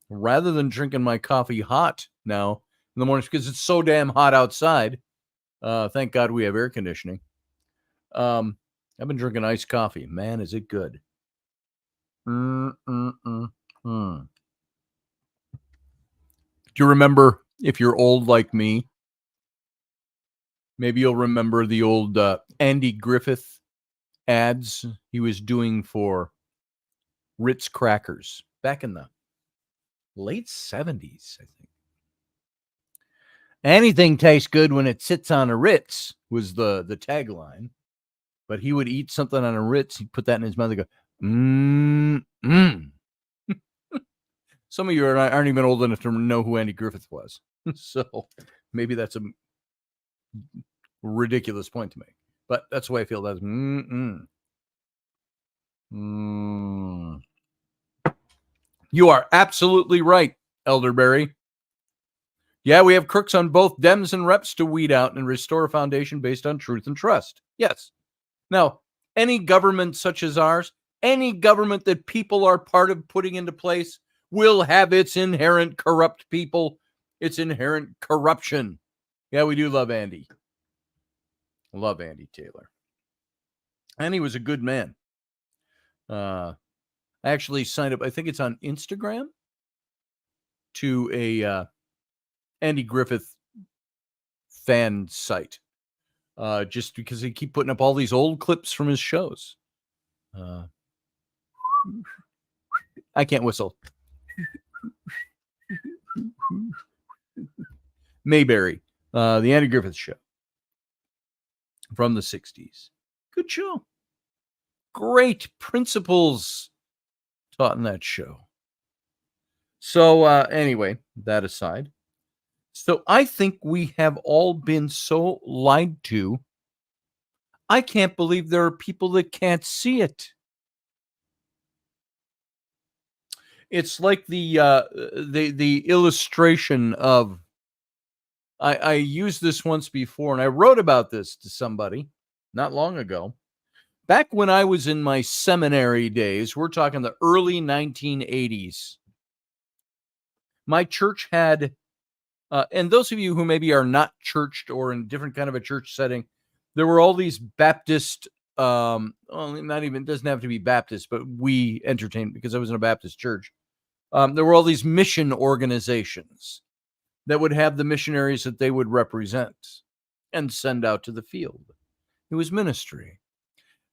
rather than drinking my coffee hot now in the mornings, because it's so damn hot outside, thank God we have air conditioning. I've been drinking iced coffee. Man, is it good. Do you remember, if you're old like me, maybe you'll remember the old Andy Griffith ads he was doing for Ritz crackers back in the late 70s, I think. Anything tastes good when it sits on a Ritz was the tagline. But he would eat something on a Ritz, he'd put that in his mouth and go, Some of you aren't even old enough to know who Andy Griffith was. So maybe that's a ridiculous point to make. But that's the way I feel. That's You are absolutely right, Elderberry. Yeah, we have crooks on both Dems and Reps to weed out and restore a foundation based on truth and trust. Yes. Now, any government such as ours, any government that people are part of putting into place, will have its inherent corrupt people, its inherent corruption. Yeah, we do love Andy. Love Andy Taylor. And he was a good man. I actually signed up, I think it's on Instagram, to a Andy Griffith fan site. Just because they keep putting up all these old clips from his shows. I can't whistle. Mayberry, the Andy Griffith Show from the 60s. Good show. Great principles taught in that show. So anyway, that aside. So I think we have all been so lied to. I can't believe there are people that can't see it. It's like the illustration of, I used this once before, and I wrote about this to somebody not long ago. Back when I was in my seminary days, we're talking the early 1980s, my church had And those of you who maybe are not churched or in different kind of a church setting, there were all these Baptist, well, not even, it doesn't have to be Baptist, but we entertained because I was in a Baptist church. There were all these mission organizations that would have the missionaries that they would represent and send out to the field. It was ministry.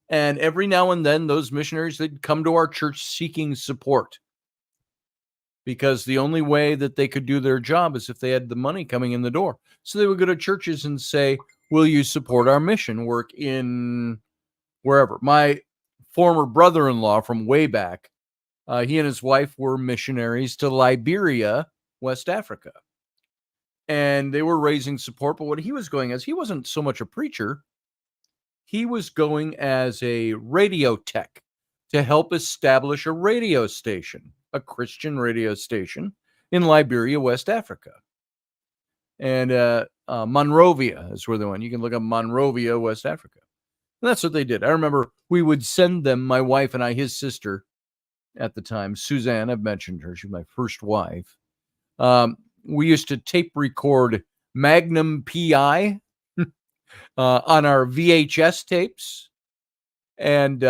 And every now and then, those missionaries, they'd come to our church seeking support, because the only way that they could do their job is if they had the money coming in the door. So they would go to churches and say, will you support our mission work in wherever? My former brother-in-law from way back, he and his wife were missionaries to Liberia, West Africa. And they were raising support. But what he was going as, he wasn't so much a preacher. He was going as a radio tech to help establish a radio station, a Christian radio station in Liberia, West Africa. And Monrovia is where they went. You can look up Monrovia, West Africa. And that's what they did. I remember we would send them, my wife and I, his sister at the time, Suzanne, I've mentioned her. She was my first wife. We used to tape record Magnum PI on our VHS tapes. And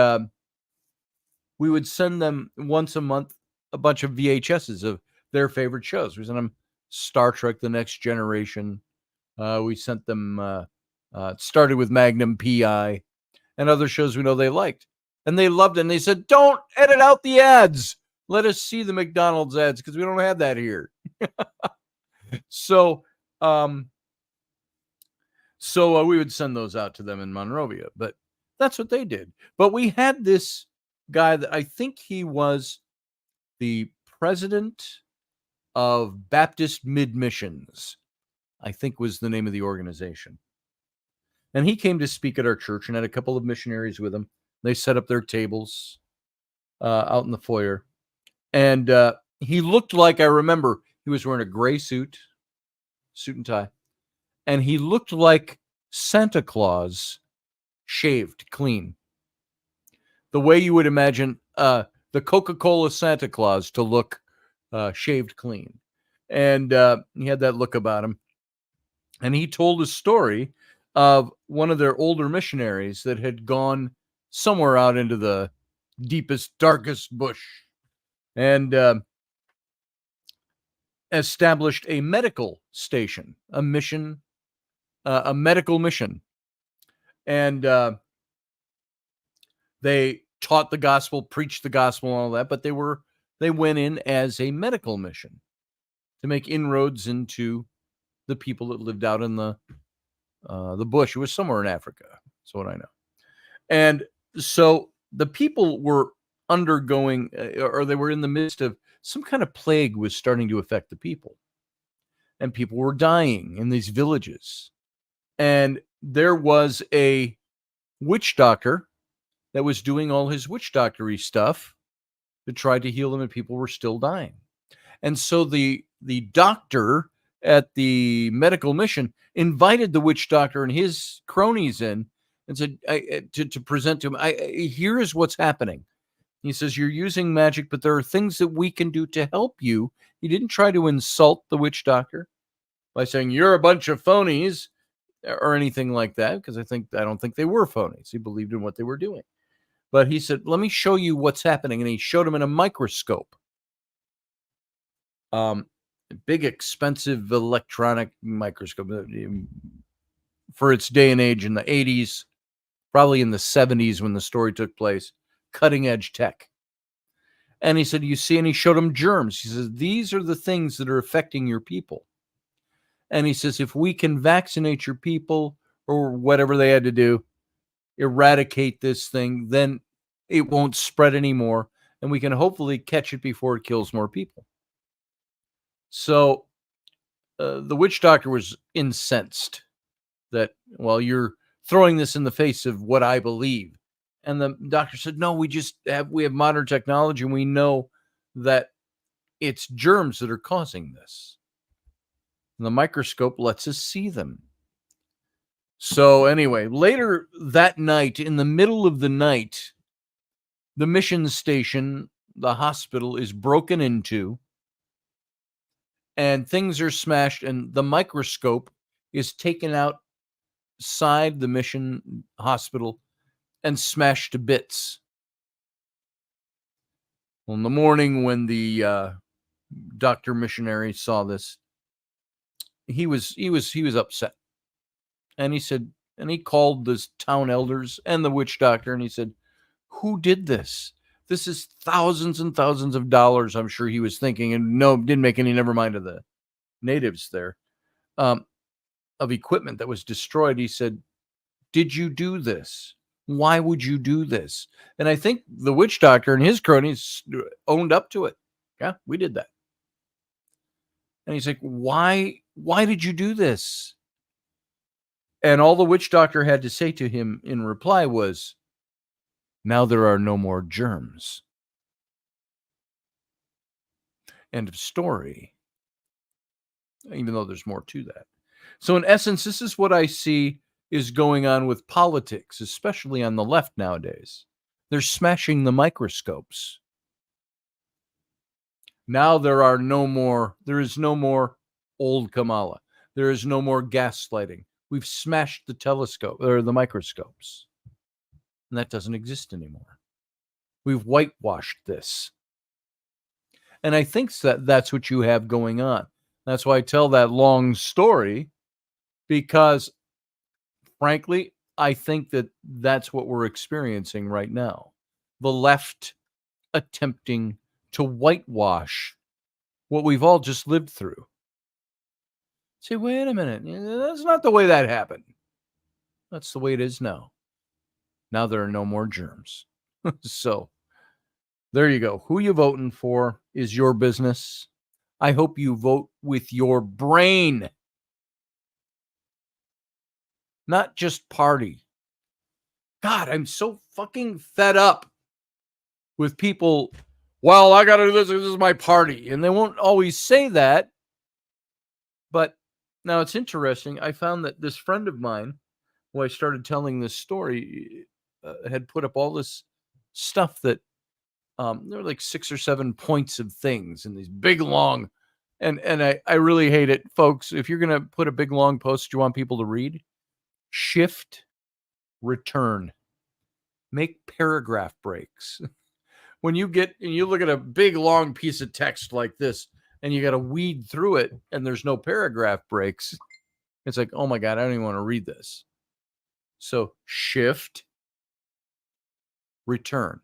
we would send them once a month a bunch of VHSs of their favorite shows. We sent them Star Trek: The Next Generation. We sent them, it started with Magnum PI and other shows we know they liked. And they loved it. And they said, don't edit out the ads. Let us see the McDonald's ads because we don't have that here. So we would send those out to them in Monrovia. But that's what they did. But we had this guy that I think he was the president of Baptist Mid-Missions, I think was the name of the organization. And he came to speak at our church and had a couple of missionaries with him. They set up their tables out in the foyer. And he looked like, I remember, he was wearing a gray suit and tie. And he looked like Santa Claus shaved clean. The way you would imagine the Coca-Cola Santa Claus to look shaved clean. And he had that look about him. And he told a story of one of their older missionaries that had gone somewhere out into the deepest, darkest bush and established a medical station, a mission, a medical mission. And they taught the gospel, preached the gospel and all that, but they went in as a medical mission to make inroads into the people that lived out in the bush. It was somewhere in Africa. That's what I know. And so the people were undergoing, or they were in the midst of some kind of plague was starting to affect the people. And people were dying in these villages. And there was a witch doctor that was doing all his witch doctory stuff to try to heal them, and people were still dying. And so the doctor at the medical mission invited the witch doctor and his cronies in and said to present to him, here is what's happening. He says, you're using magic, but there are things that we can do to help you. He didn't try to insult the witch doctor by saying, you're a bunch of phonies or anything like that, because I don't think they were phonies. He believed in what they were doing. But he said, let me show you what's happening. And he showed him in a microscope. Big, expensive electronic microscope for its day and age in the 80s, probably in the 70s when the story took place, cutting edge tech. And he said, you see, and he showed him germs. He says, these are the things that are affecting your people. And he says, if we can vaccinate your people or whatever they had to do, eradicate this thing, then it won't spread anymore. And we can hopefully catch it before it kills more people. So the witch doctor was incensed that, well, you're throwing this in the face of what I believe. And the doctor said, no, we have modern technology and we know that it's germs that are causing this. And the microscope lets us see them. So anyway, later that night, in the middle of the night, the mission station, the hospital, is broken into. and things are smashed, and the microscope is taken outside the mission hospital and smashed to bits. Well, in the morning when the doctor missionary saw this, he was upset, and he said, and he called the town elders and the witch doctor, and he said, "Who did this? This is thousands and thousands of dollars." I'm sure he was thinking, and no, didn't make any. Never mind of the natives there, of equipment that was destroyed. He said, "Did you do this? Why would you do this?" And I think the witch doctor and his cronies owned up to it. Yeah, we did that. And he's like, why did you do this? And all the witch doctor had to say to him in reply was, "Now there are no more germs." End of story. Even though there's more to that. So in essence, this is what I see is going on with politics, especially on the left nowadays. They're smashing the microscopes. Now there is no more old Kamala. There is no more gaslighting. We've smashed the telescope or the microscopes. And that doesn't exist anymore. We've whitewashed this. And I think that's what you have going on. That's why I tell that long story, because frankly, I think that's what we're experiencing right now. The left attempting to whitewash what we've all just lived through. Say, wait a minute, that's not the way that happened. That's the way it is now. Now there are no more germs. So there you go. Who you voting for is your business. I hope you vote with your brain, not just party. God, I'm so fucking fed up with people. Well, I got to do this. This is my party. And they won't always say that. But now it's interesting. I found that this friend of mine, who I started telling this story, had put up all this stuff that there were like 6 or 7 points of things in these big, long, and I really hate it, folks. If you're going to put a big, long post you want people to read, shift, return, make paragraph breaks. When you look at a big, long piece of text like this, and you got to weed through it, and there's no paragraph breaks, it's like, oh my God, I don't even want to read this. So shift, return.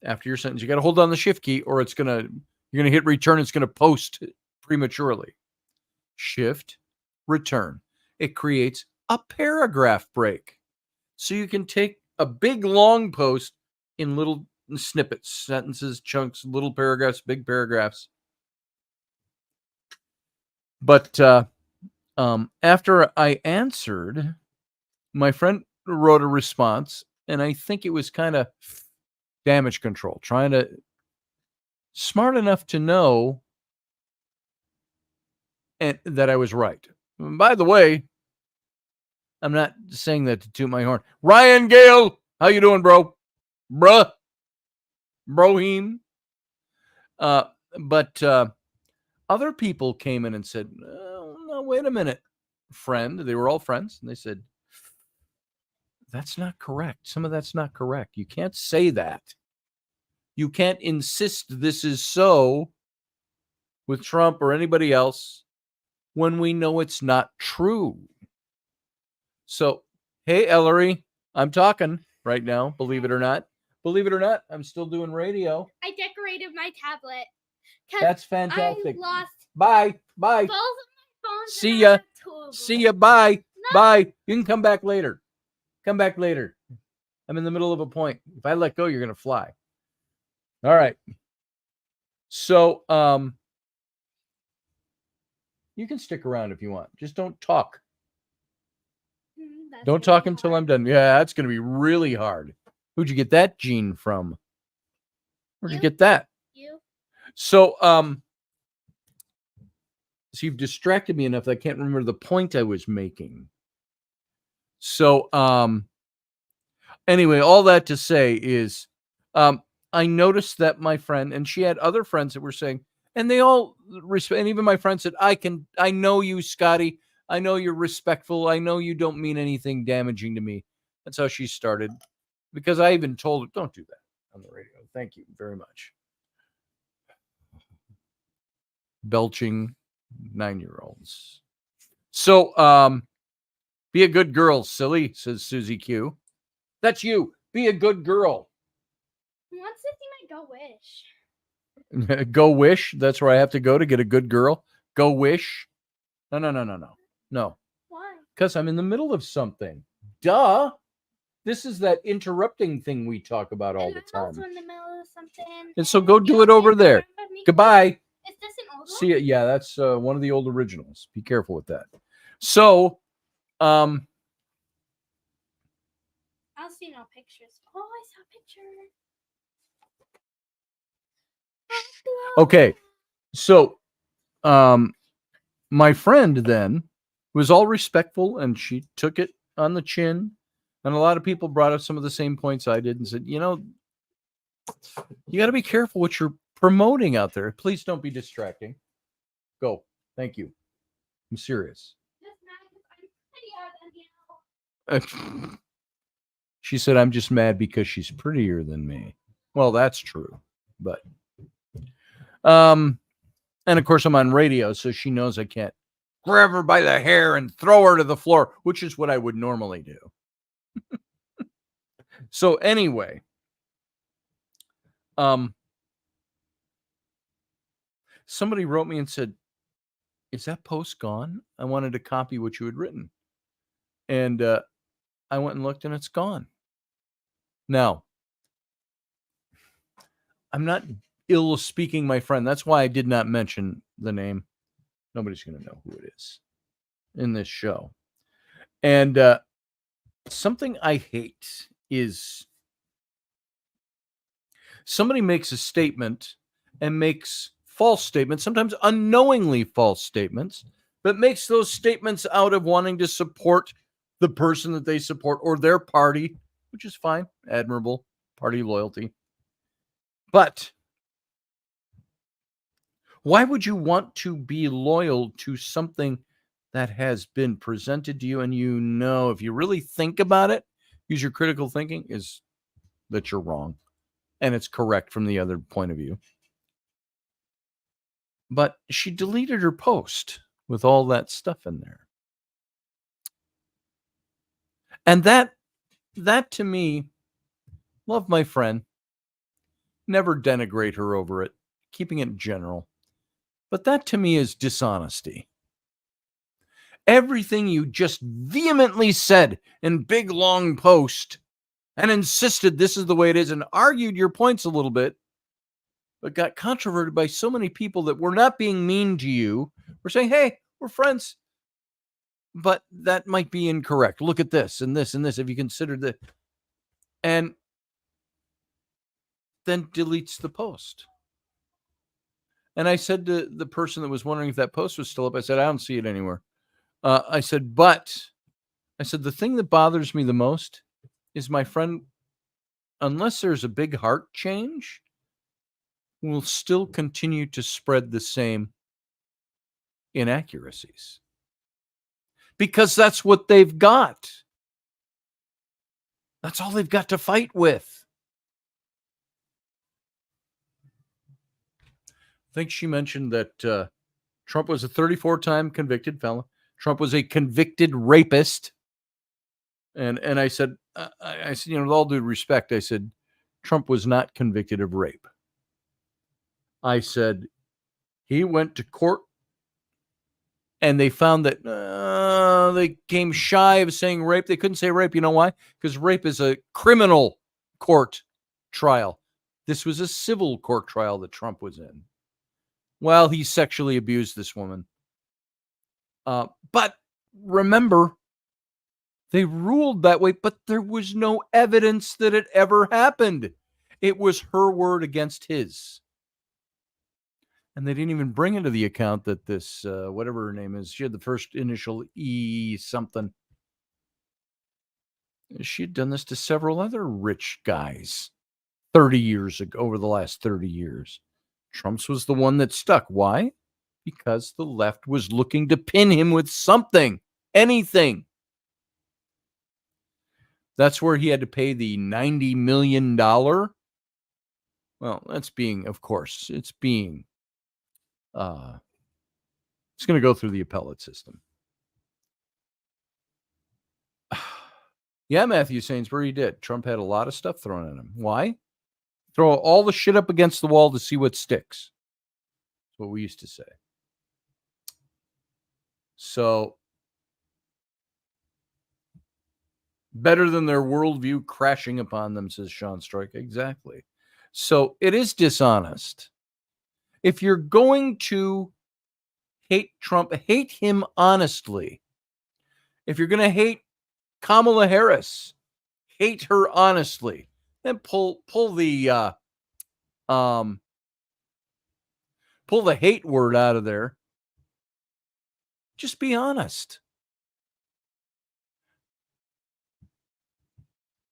After your sentence, you got to hold down the shift key, or you're going to hit return. It's going to post prematurely. Shift, return. It creates a paragraph break. So you can take a big, long post in little snippets, sentences, chunks, little paragraphs, big paragraphs. But after I answered, my friend wrote a response, and I think it was kind of damage control, trying to smart enough to know that I was right. And by the way, I'm not saying that to toot my horn. Ryan Gale, how you doing, bro? Brohim. But other people came in and said, no, wait a minute, friend. They were all friends. And they said, that's not correct. Some of that's not correct. You can't say that. You can't insist this is so with Trump or anybody else when we know it's not true. So, hey, Ellery, I'm talking right now, believe it or not. Believe it or not, I'm still doing radio. I decorated my tablet. That's fantastic. I lost Bye. both of my phones. See and ya. I have 2 of them. See ya. Bye. No. Bye. You can come back later. Come back later. I'm in the middle of a point. If I let go, you're going to fly. All right. So, you can stick around if you want. Just don't talk. Don't talk until I'm done. Yeah, that's going to be really hard. Who'd you get that gene from? Where'd you get that? You. So, so you've distracted me enough that I can't remember the point I was making. So, anyway, all that to say is, I noticed that my friend, and she had other friends that were saying, And they all respect. And even my friend said, I know you, Scotty. I know you're respectful. I know you don't mean anything damaging to me. That's how she started. Because I even told her, don't do that on the radio. Thank you very much. Belching 9-year-olds. So, be a good girl, silly, says Susie Q. That's you. Be a good girl. Who wants to see my Go Wish? Go Wish. That's where I have to go to get a good girl. Go Wish. No. Why? Because I'm in the middle of something. Duh. This is that interrupting thing we talk about all And the I'm also time. in the middle of something. And so go do it over there. Goodbye. Is this an old one? See it? Yeah, that's one of the old originals. Be careful with that. So, I'll see no pictures. Oh, I saw a picture. okay. So, my friend then was all respectful and she took it on the chin. And a lot of people brought up some of the same points I did and said, you know, you got to be careful what you're promoting out there. Please don't be distracting. Go. Thank you. I'm serious. She said, I'm just mad because she's prettier than me. Well, that's true. But, and of course, I'm on radio, so she knows I can't grab her by the hair and throw her to the floor, which is what I would normally do. So anyway, somebody wrote me and said, is that post gone? I wanted to copy what you had written. And I went and looked and it's gone. Now, I'm not ill speaking my friend. That's why I did not mention the name. Nobody's going to know who it is in this show. And something I hate is somebody makes a statement and makes false statements, sometimes unknowingly false statements, but makes those statements out of wanting to support the person that they support or their party, which is fine, admirable, party loyalty. But why would you want to be loyal to something that has been presented to you and you know, if you really think about it, use your critical thinking, is that you're wrong and it's correct from the other point of view? But she deleted her post with all that stuff in there. And that to me, love my friend, never denigrate her over it, keeping it general. But that to me is dishonesty. Everything you just vehemently said in big, long post and insisted this is the way it is and argued your points a little bit, but got controverted by so many people that were not being mean to you. We're saying, hey, we're friends. But that might be incorrect. Look at this and this and this. If you consider that. And then deletes the post. And I said to the person that was wondering if that post was still up, I said, I don't see it anywhere. I said, the thing that bothers me the most is my friend, unless there's a big heart change, will still continue to spread the same inaccuracies. Because that's what they've got. That's all they've got to fight with. I think she mentioned that Trump was a 34-time convicted felon. Trump was a convicted rapist. And I said, you know, with all due respect, I said, Trump was not convicted of rape. I said, he went to court and they found that they came shy of saying rape. They couldn't say rape. You know why? Because rape is a criminal court trial. This was a civil court trial that Trump was in. Well, he sexually abused this woman. But remember, they ruled that way, but there was no evidence that it ever happened. It was her word against his. And they didn't even bring into the account that this, whatever her name is, she had the first initial E something. She had done this to several other rich guys 30 years ago, over the last 30 years. Trump's was the one that stuck. Why? Because the left was looking to pin him with something, anything. That's where he had to pay the $90 million. Well, that's being, of course, it's going to go through the appellate system. Yeah, Matthew Sainsbury did. Trump had a lot of stuff thrown at him. Why? Throw all the shit up against the wall to see what sticks. That's what we used to say. So, better than their worldview crashing upon them, says Sean Stroik. Exactly. So, it is dishonest. If you're going to hate Trump, hate him honestly. If you're going to hate Kamala Harris, hate her honestly. Then pull the hate word out of there. Just be honest.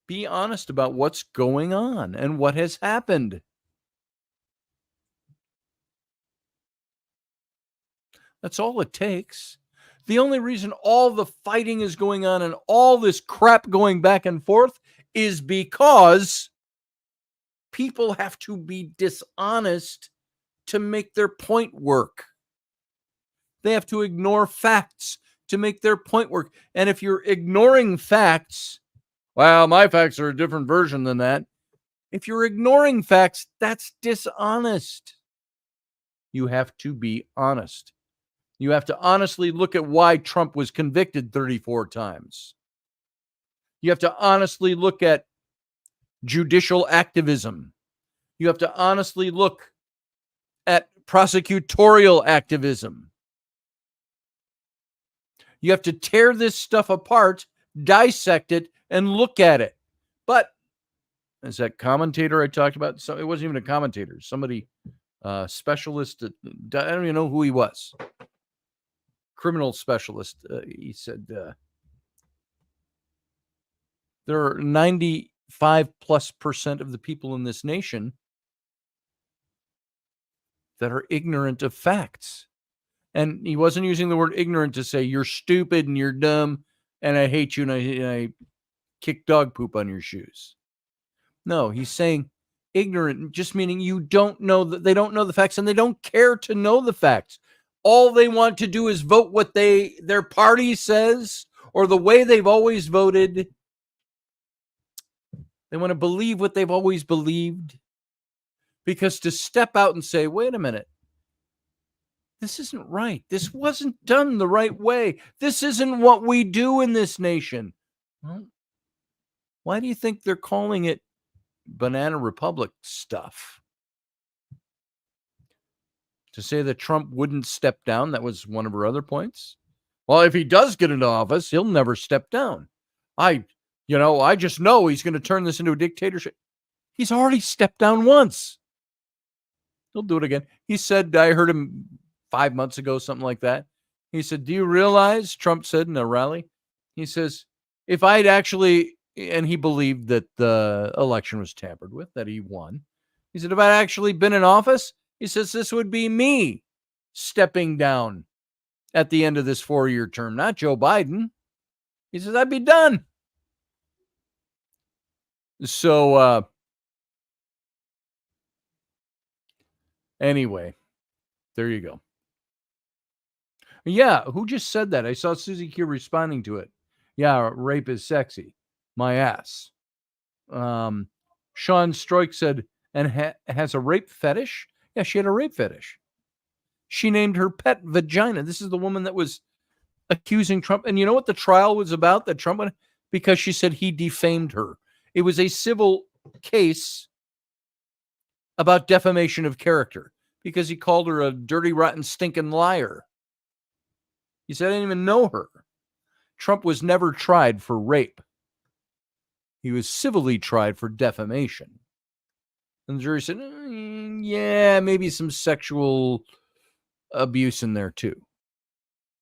Be honest about what's going on and what has happened. That's all it takes. The only reason all the fighting is going on and all this crap going back and forth is because people have to be dishonest to make their point work. They have to ignore facts to make their point work. And if you're ignoring facts, well, my facts are a different version than that. If you're ignoring facts, that's dishonest. You have to be honest. You have to honestly look at why Trump was convicted 34 times. You have to honestly look at judicial activism. You have to honestly look at prosecutorial activism. You have to tear this stuff apart, dissect it, and look at it. But as that commentator I talked about, so it wasn't even a commentator, somebody, specialist, I don't even know who he was. Criminal specialist. He said there are 95+% of the people in this nation that are ignorant of facts. And he wasn't using the word ignorant to say you're stupid and you're dumb and I hate you and I kick dog poop on your shoes. No, he's saying ignorant, just meaning you don't know that they don't know the facts and they don't care to know the facts. All they want to do is vote what their party says or the way they've always voted. They want to believe what they've always believed. Because to step out and say, wait a minute, this isn't right. This wasn't done the right way. This isn't what we do in this nation. Well, why do you think they're calling it Banana Republic stuff? To say that Trump wouldn't step down, that was one of her other points. Well, if he does get into office, he'll never step down. I just know he's going to turn this into a dictatorship. He's already stepped down once. He'll do it again. He said, I heard him 5 months ago, something like that. He said, do you realize, Trump said in a rally, he says, if I'd actually, and he believed that the election was tampered with, that he won. He said, if I'd actually been in office, he says, this would be me stepping down at the end of this 4-year term, not Joe Biden. He says, I'd be done. So, anyway, there you go. Yeah, who just said that? I saw Susie Q responding to it. Yeah, rape is sexy. My ass. Sean Stroik said, and has a rape fetish? Yeah, she had a rape fetish. She named her pet Vagina. This is the woman that was accusing Trump. And you know what the trial was about that Trump went? Because she said he defamed her. It was a civil case about defamation of character because he called her a dirty, rotten, stinking liar. He said, I didn't even know her. Trump was never tried for rape. He was civilly tried for defamation. And the jury said, yeah, maybe some sexual abuse in there too.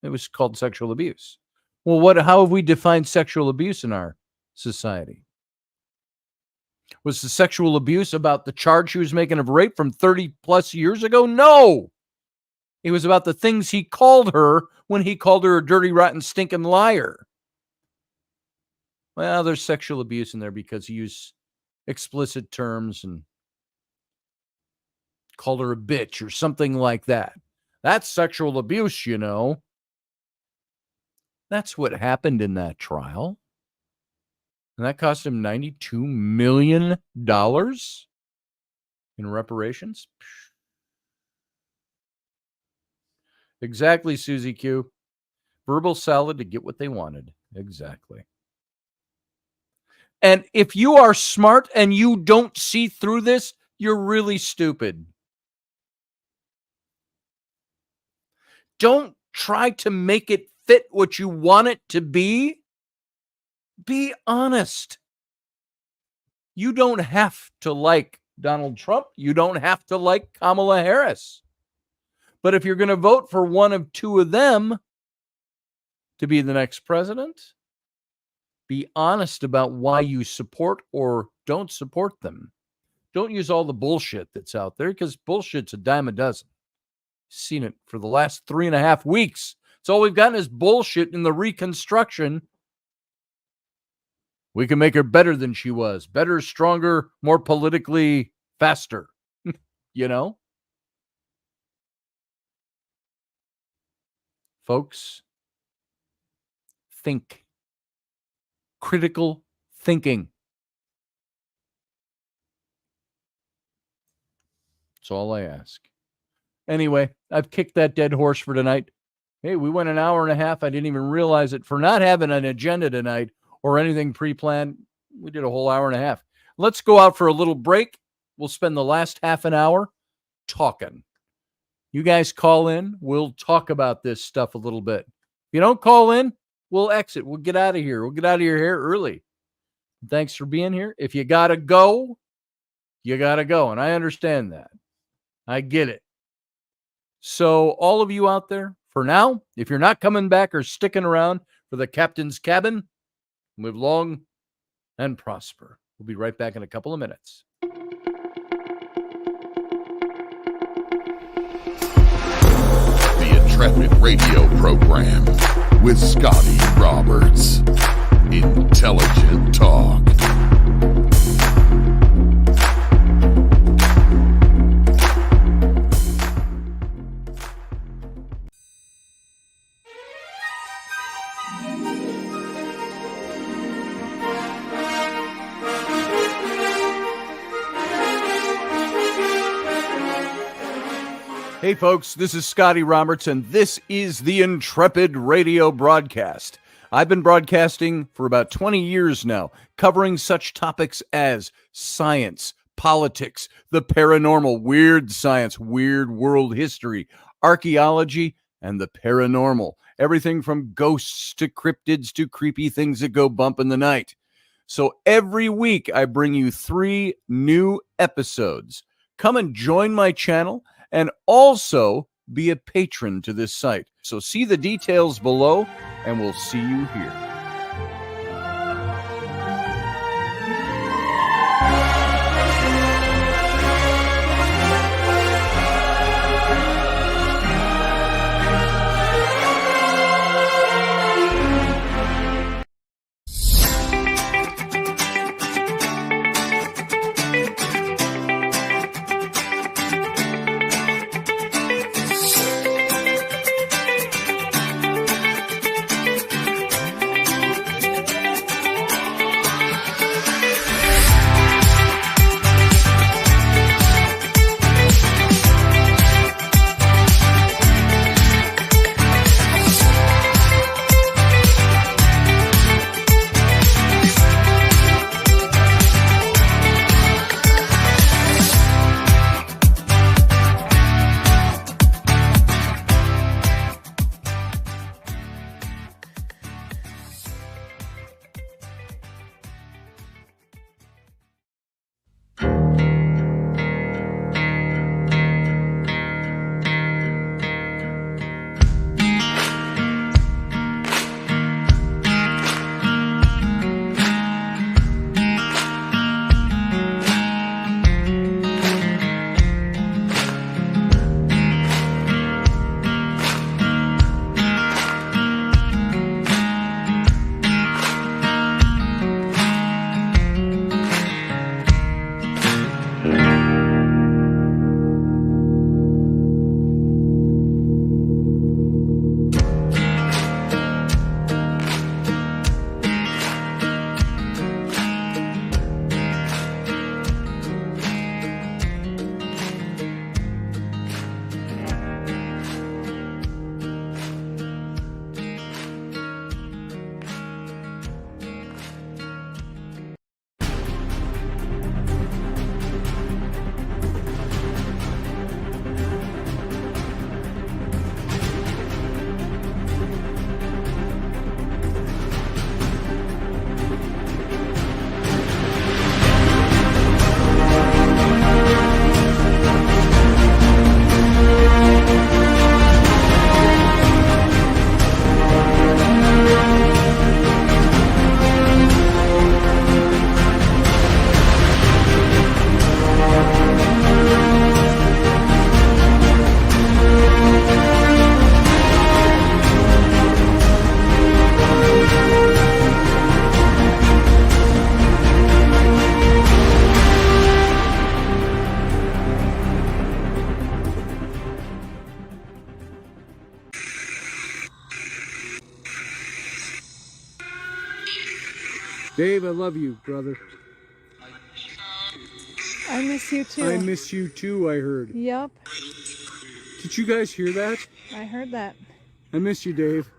It was called sexual abuse. Well, how have we defined sexual abuse in our society? Was the sexual abuse about the charge she was making of rape from 30 plus years ago? No. It was about the things he called her when he called her a dirty, rotten, stinking liar. Well, there's sexual abuse in there because he used explicit terms and called her a bitch or something like that. That's sexual abuse, you know. That's what happened in that trial. And that cost him $92 million in reparations. Exactly, Susie Q. Verbal salad to get what they wanted. Exactly. And if you are smart and you don't see through this, you're really stupid. Don't try to make it fit what you want it to be. Be honest. You don't have to like Donald Trump. You don't have to like Kamala Harris. But if you're going to vote for one of two of them to be the next president, be honest about why you support or don't support them. Don't use all the bullshit that's out there, because bullshit's a dime a dozen. Seen it for the last 3.5 weeks. It's all we've gotten is bullshit in the Reconstruction. We can make her better than she was. Better, stronger, more politically faster. You know? Folks, think. Critical thinking. That's all I ask. Anyway, I've kicked that dead horse for tonight. Hey, we went an hour and a half. I didn't even realize it. For not having an agenda tonight or anything pre-planned, we did a whole hour and a half. Let's go out for a little break. We'll spend the last half an hour talking. You guys call in. We'll talk about this stuff a little bit. If you don't call in, we'll exit. We'll get out of here. We'll get out of your hair early. Thanks for being here. If you got to go, you got to go. And I understand that. I get it. So all of you out there, for now, if you're not coming back or sticking around for the captain's cabin, live long and prosper. We'll be right back in a couple of minutes. The Intrepid radio program with Scotty Roberts. Intelligent talk. Hey folks, this is Scotty Roberts, and this is the Intrepid radio broadcast. I've been broadcasting for about 20 years now, covering such topics as science, politics, the paranormal, weird science, weird world history, archaeology, and the paranormal. Everything from ghosts to cryptids to creepy things that go bump in the night. So every week I bring you 3 new episodes. Come and join my channel and also be a patron to this site. So see the details below, and we'll see you here. Dave, I love you, brother. I miss you too. I miss you too, I heard. Yep, Did you guys hear that? I heard that. I miss you, Dave.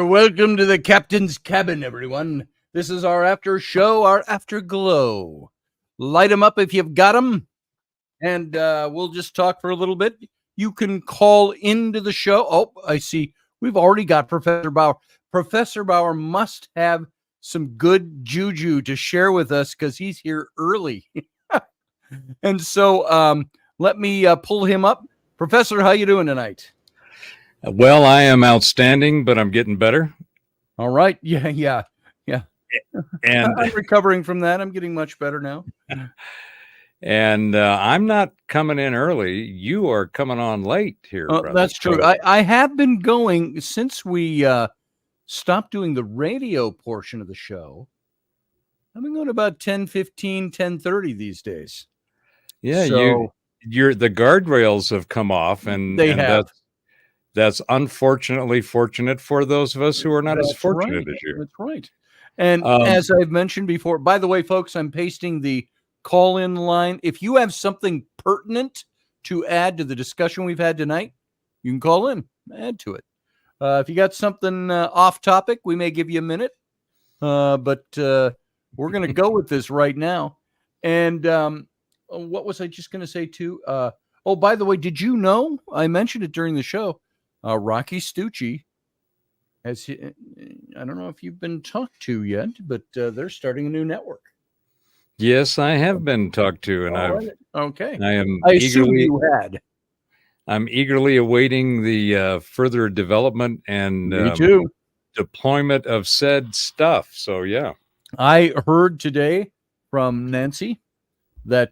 Welcome to the captain's cabin, everyone. This is our after show, our afterglow. Light them up if you've got them, and we'll just talk for a little bit. You can call into the show. Oh, I see. We've already got Professor Bauer. Professor Bauer must have some good juju to share with us because he's here early. And so let me pull him up. Professor, how you doing tonight? Well, I am outstanding, but I'm getting better. All right. Yeah. And I'm recovering from that. I'm getting much better now. and I'm not coming in early. You are coming on late here. Brother. That's true. I have been going since we stopped doing the radio portion of the show. I've been going about 10:15, 10:30 these days. Yeah, so, you're the guardrails have come off, and they have. That's unfortunately fortunate for those of us who are not as fortunate as you. That's right. And as I've mentioned before, by the way, folks, I'm pasting the call-in line. If you have something pertinent to add to the discussion we've had tonight, you can call in, add to it. If you got something off topic, we may give you a minute. But we're going to go with this right now. And what was I just going to say too? Oh, by the way, did you know, I mentioned it during the show, Rocky Stucci, I don't know if you've been talked to yet, but they're starting a new network. Yes, I have been talked to, and I'm eagerly awaiting the further development and deployment of said stuff. So yeah, I heard today from Nancy that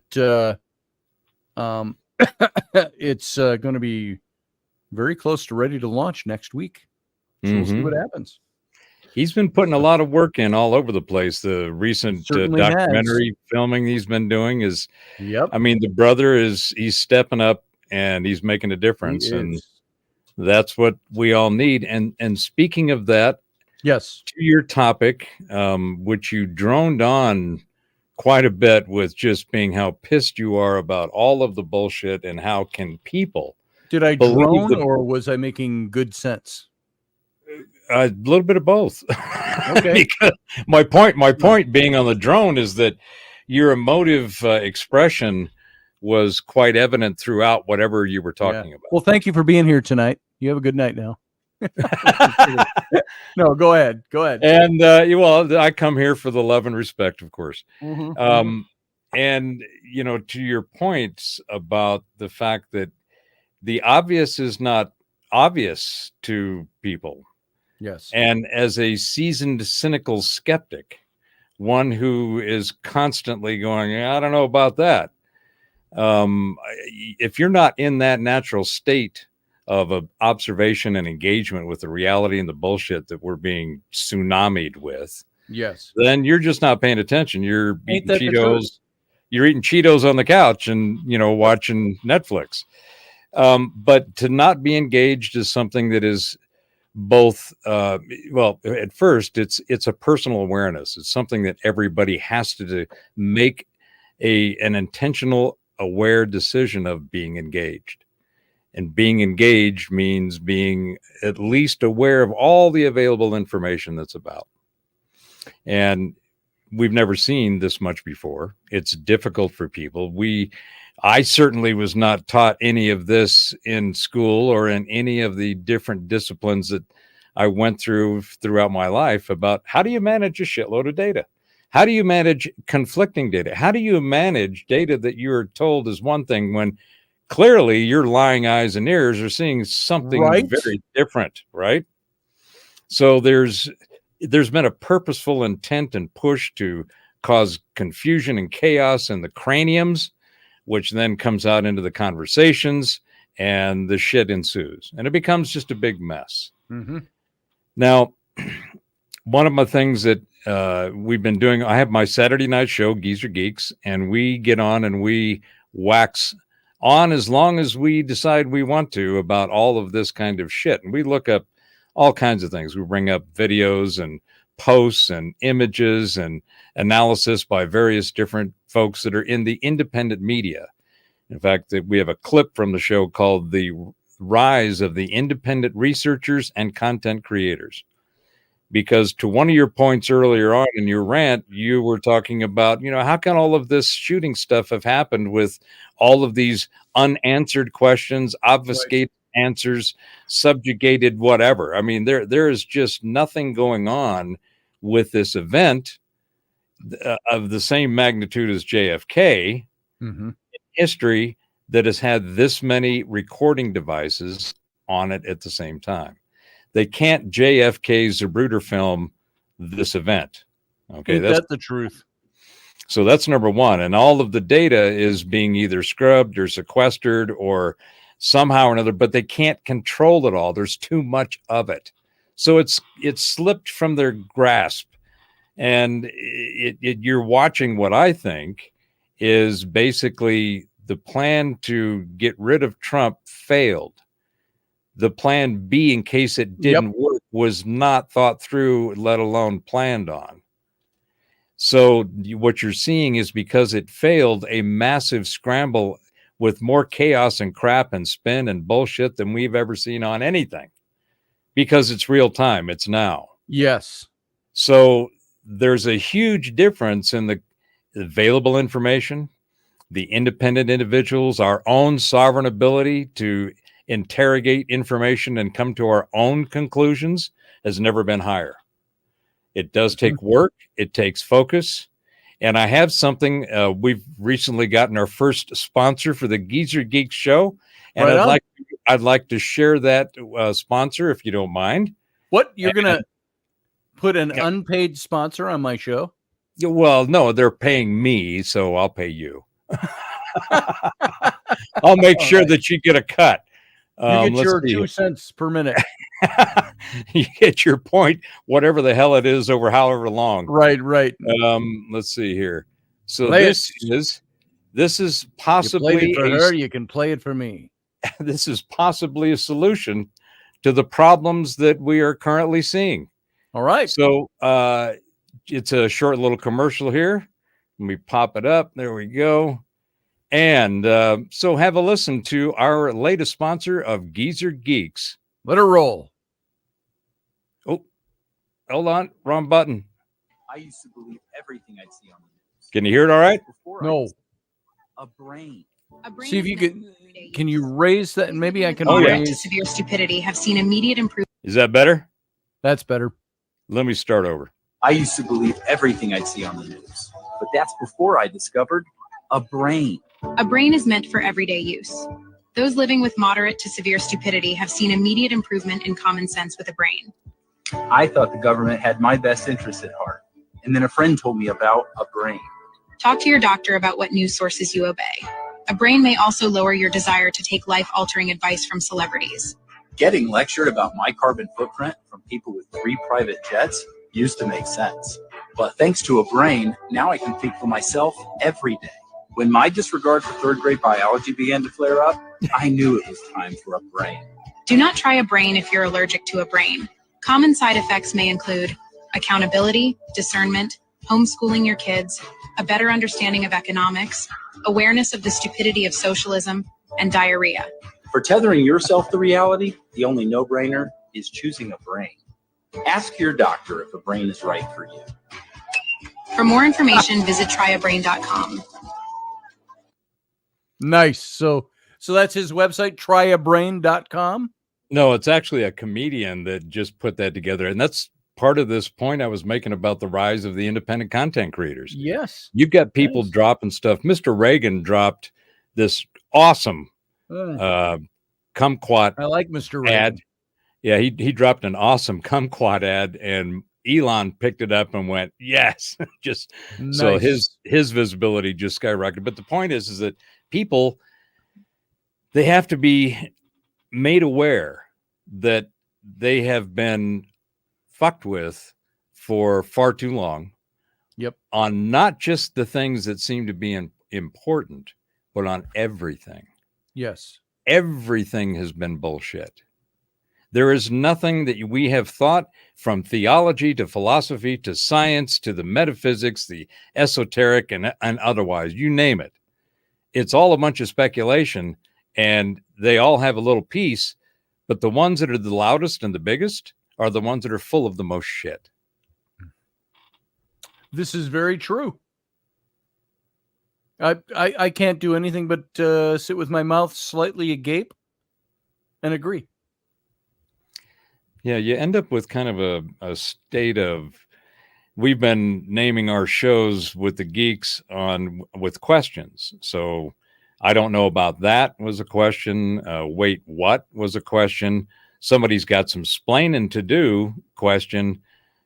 it's going to be very close to ready to launch next week. So we'll see what happens. He's been putting a lot of work in all over the place. The recent documentary filming he's been doing is, I mean, the brother he's stepping up and he's making a difference. And that's what we all need. And speaking of that, yes, to your topic, which you droned on quite a bit with just being how pissed you are about all of the bullshit and how can people. Did I drone or was I making good sense? A little bit of both. Okay. my point being on the drone is that your emotive expression was quite evident throughout whatever you were talking about. Well, thank you for being here tonight. You have a good night now. No, go ahead. And well, I come here for the love and respect, of course. Mm-hmm. And you know, to your points about the fact that the obvious is not obvious to people. Yes. And as a seasoned, cynical skeptic, one who is constantly going, I don't know about that. If you're not in that natural state of observation and engagement with the reality and the bullshit that we're being tsunamied with, yes, then you're just not paying attention. You're eating Cheetos. You're eating Cheetos on the couch and, watching Netflix. But to not be engaged is something that is both, well, at first it's a personal awareness. It's something that everybody has to do, make an intentional, aware decision of being engaged. And being engaged means being at least aware of all the available information that's about. And we've never seen this much before. It's difficult for people. I certainly was not taught any of this in school or in any of the different disciplines that I went throughout my life about how do you manage a shitload of data? How do you manage conflicting data? How do you manage data that you're told is one thing when clearly your lying eyes and ears are seeing something very different, right? So there's been a purposeful intent and push to cause confusion and chaos in the craniums, which then comes out into the conversations, and the shit ensues. And it becomes just a big mess. Mm-hmm. Now, one of my things that we've been doing, I have my Saturday night show, Geezer Geeks, and we get on and we wax on as long as we decide we want to about all of this kind of shit. And we look up all kinds of things. We bring up videos and posts and images and analysis by various different folks that are in the independent media. In fact, we have a clip from the show called The Rise of the Independent Researchers and Content Creators. Because to one of your points earlier on in your rant, you were talking about, how can all of this shooting stuff have happened with all of these unanswered questions, obfuscated answers, subjugated whatever? I mean, there is just nothing going on with this event of the same magnitude as JFK in history that has had this many recording devices on it at the same time. They can't JFK Zapruder film this event. Okay, that's the truth. So that's number one. And all of the data is being either scrubbed or sequestered or somehow or another, but they can't control it all. There's too much of it. So it's slipped from their grasp. And you're watching what I think is basically the plan to get rid of Trump failed. The plan B, in case it didn't work, was not thought through, let alone planned on. So what you're seeing is because it failed, a massive scramble with more chaos and crap and spin and bullshit than we've ever seen on anything. Because it's real time. It's now. Yes. So there's a huge difference in the available information, the independent individuals, our own sovereign ability to interrogate information and come to our own conclusions has never been higher. It does take work. It takes focus. And I have something, we've recently gotten our first sponsor for the Geezer Geeks show. And I'd like to share that sponsor if you don't mind. What? You're going to put an unpaid sponsor on my show? Well, no, they're paying me, so I'll pay you. I'll make sure that you get a cut. You get your 2 cents per minute. You get your point, whatever the hell it is, over however long. Right. Let's see here. So this is possibly you played it for her. You can play it for me. This is possibly a solution to the problems that we are currently seeing. All right. So it's a short little commercial here. Let me pop it up. There we go. And so have a listen to our latest sponsor of Geezer Geeks. Let her roll. Oh, hold on. Wrong button. I used to believe everything I'd see on the news. Can you hear it all right? No. A brain. See if you can you raise that? Maybe I can raise. To severe stupidity have seen immediate improvement. Is that better? That's better. Let me start over. I used to believe everything I'd see on the news. But that's before I discovered a brain. A brain is meant for everyday use. Those living with moderate to severe stupidity have seen immediate improvement in common sense with a brain. I thought the government had my best interests at heart. And then a friend told me about a brain. Talk to your doctor about what news sources you obey. A brain may also lower your desire to take life-altering advice from celebrities. Getting lectured about my carbon footprint from people with 3 private jets used to make sense. But thanks to a brain, now I can think for myself every day. When my disregard for 3rd grade biology began to flare up, I knew it was time for a brain. Do not try a brain if you're allergic to a brain. Common side effects may include accountability, discernment, homeschooling your kids, a better understanding of economics, awareness of the stupidity of socialism, and diarrhea. For tethering yourself to reality, the only no-brainer is choosing a brain. Ask your doctor if a brain is right for you. For more information, visit tryabrain.com. Nice. So that's his website, tryabrain.com. No, it's actually a comedian that just put that together. And that's part of this point I was making about the rise of the independent content creators. Yes. You've got people dropping stuff. Mr. Reagan dropped this awesome kumquat I like Mr. Reagan. ad. Yeah, he dropped an awesome kumquat ad, and Elon picked it up and went, yes. Just nice. So his visibility just skyrocketed. But the point is that people, they have to be made aware that they have been fucked with for far too long. Yep. On not just the things that seem to be important, but on everything. Yes. Everything has been bullshit. There is nothing that we have thought, from theology to philosophy to science to the metaphysics, the esoteric and otherwise, you name it. It's all a bunch of speculation, and they all have a little piece, but the ones that are the loudest and the biggest are the ones that are full of the most shit. This is very true. I can't do anything but sit with my mouth slightly agape and agree. Yeah, you end up with kind of a state of, we've been naming our shows with the geeks with questions. So I don't know about that was a question. Wait, what was a question? Somebody's got some splaining to do question.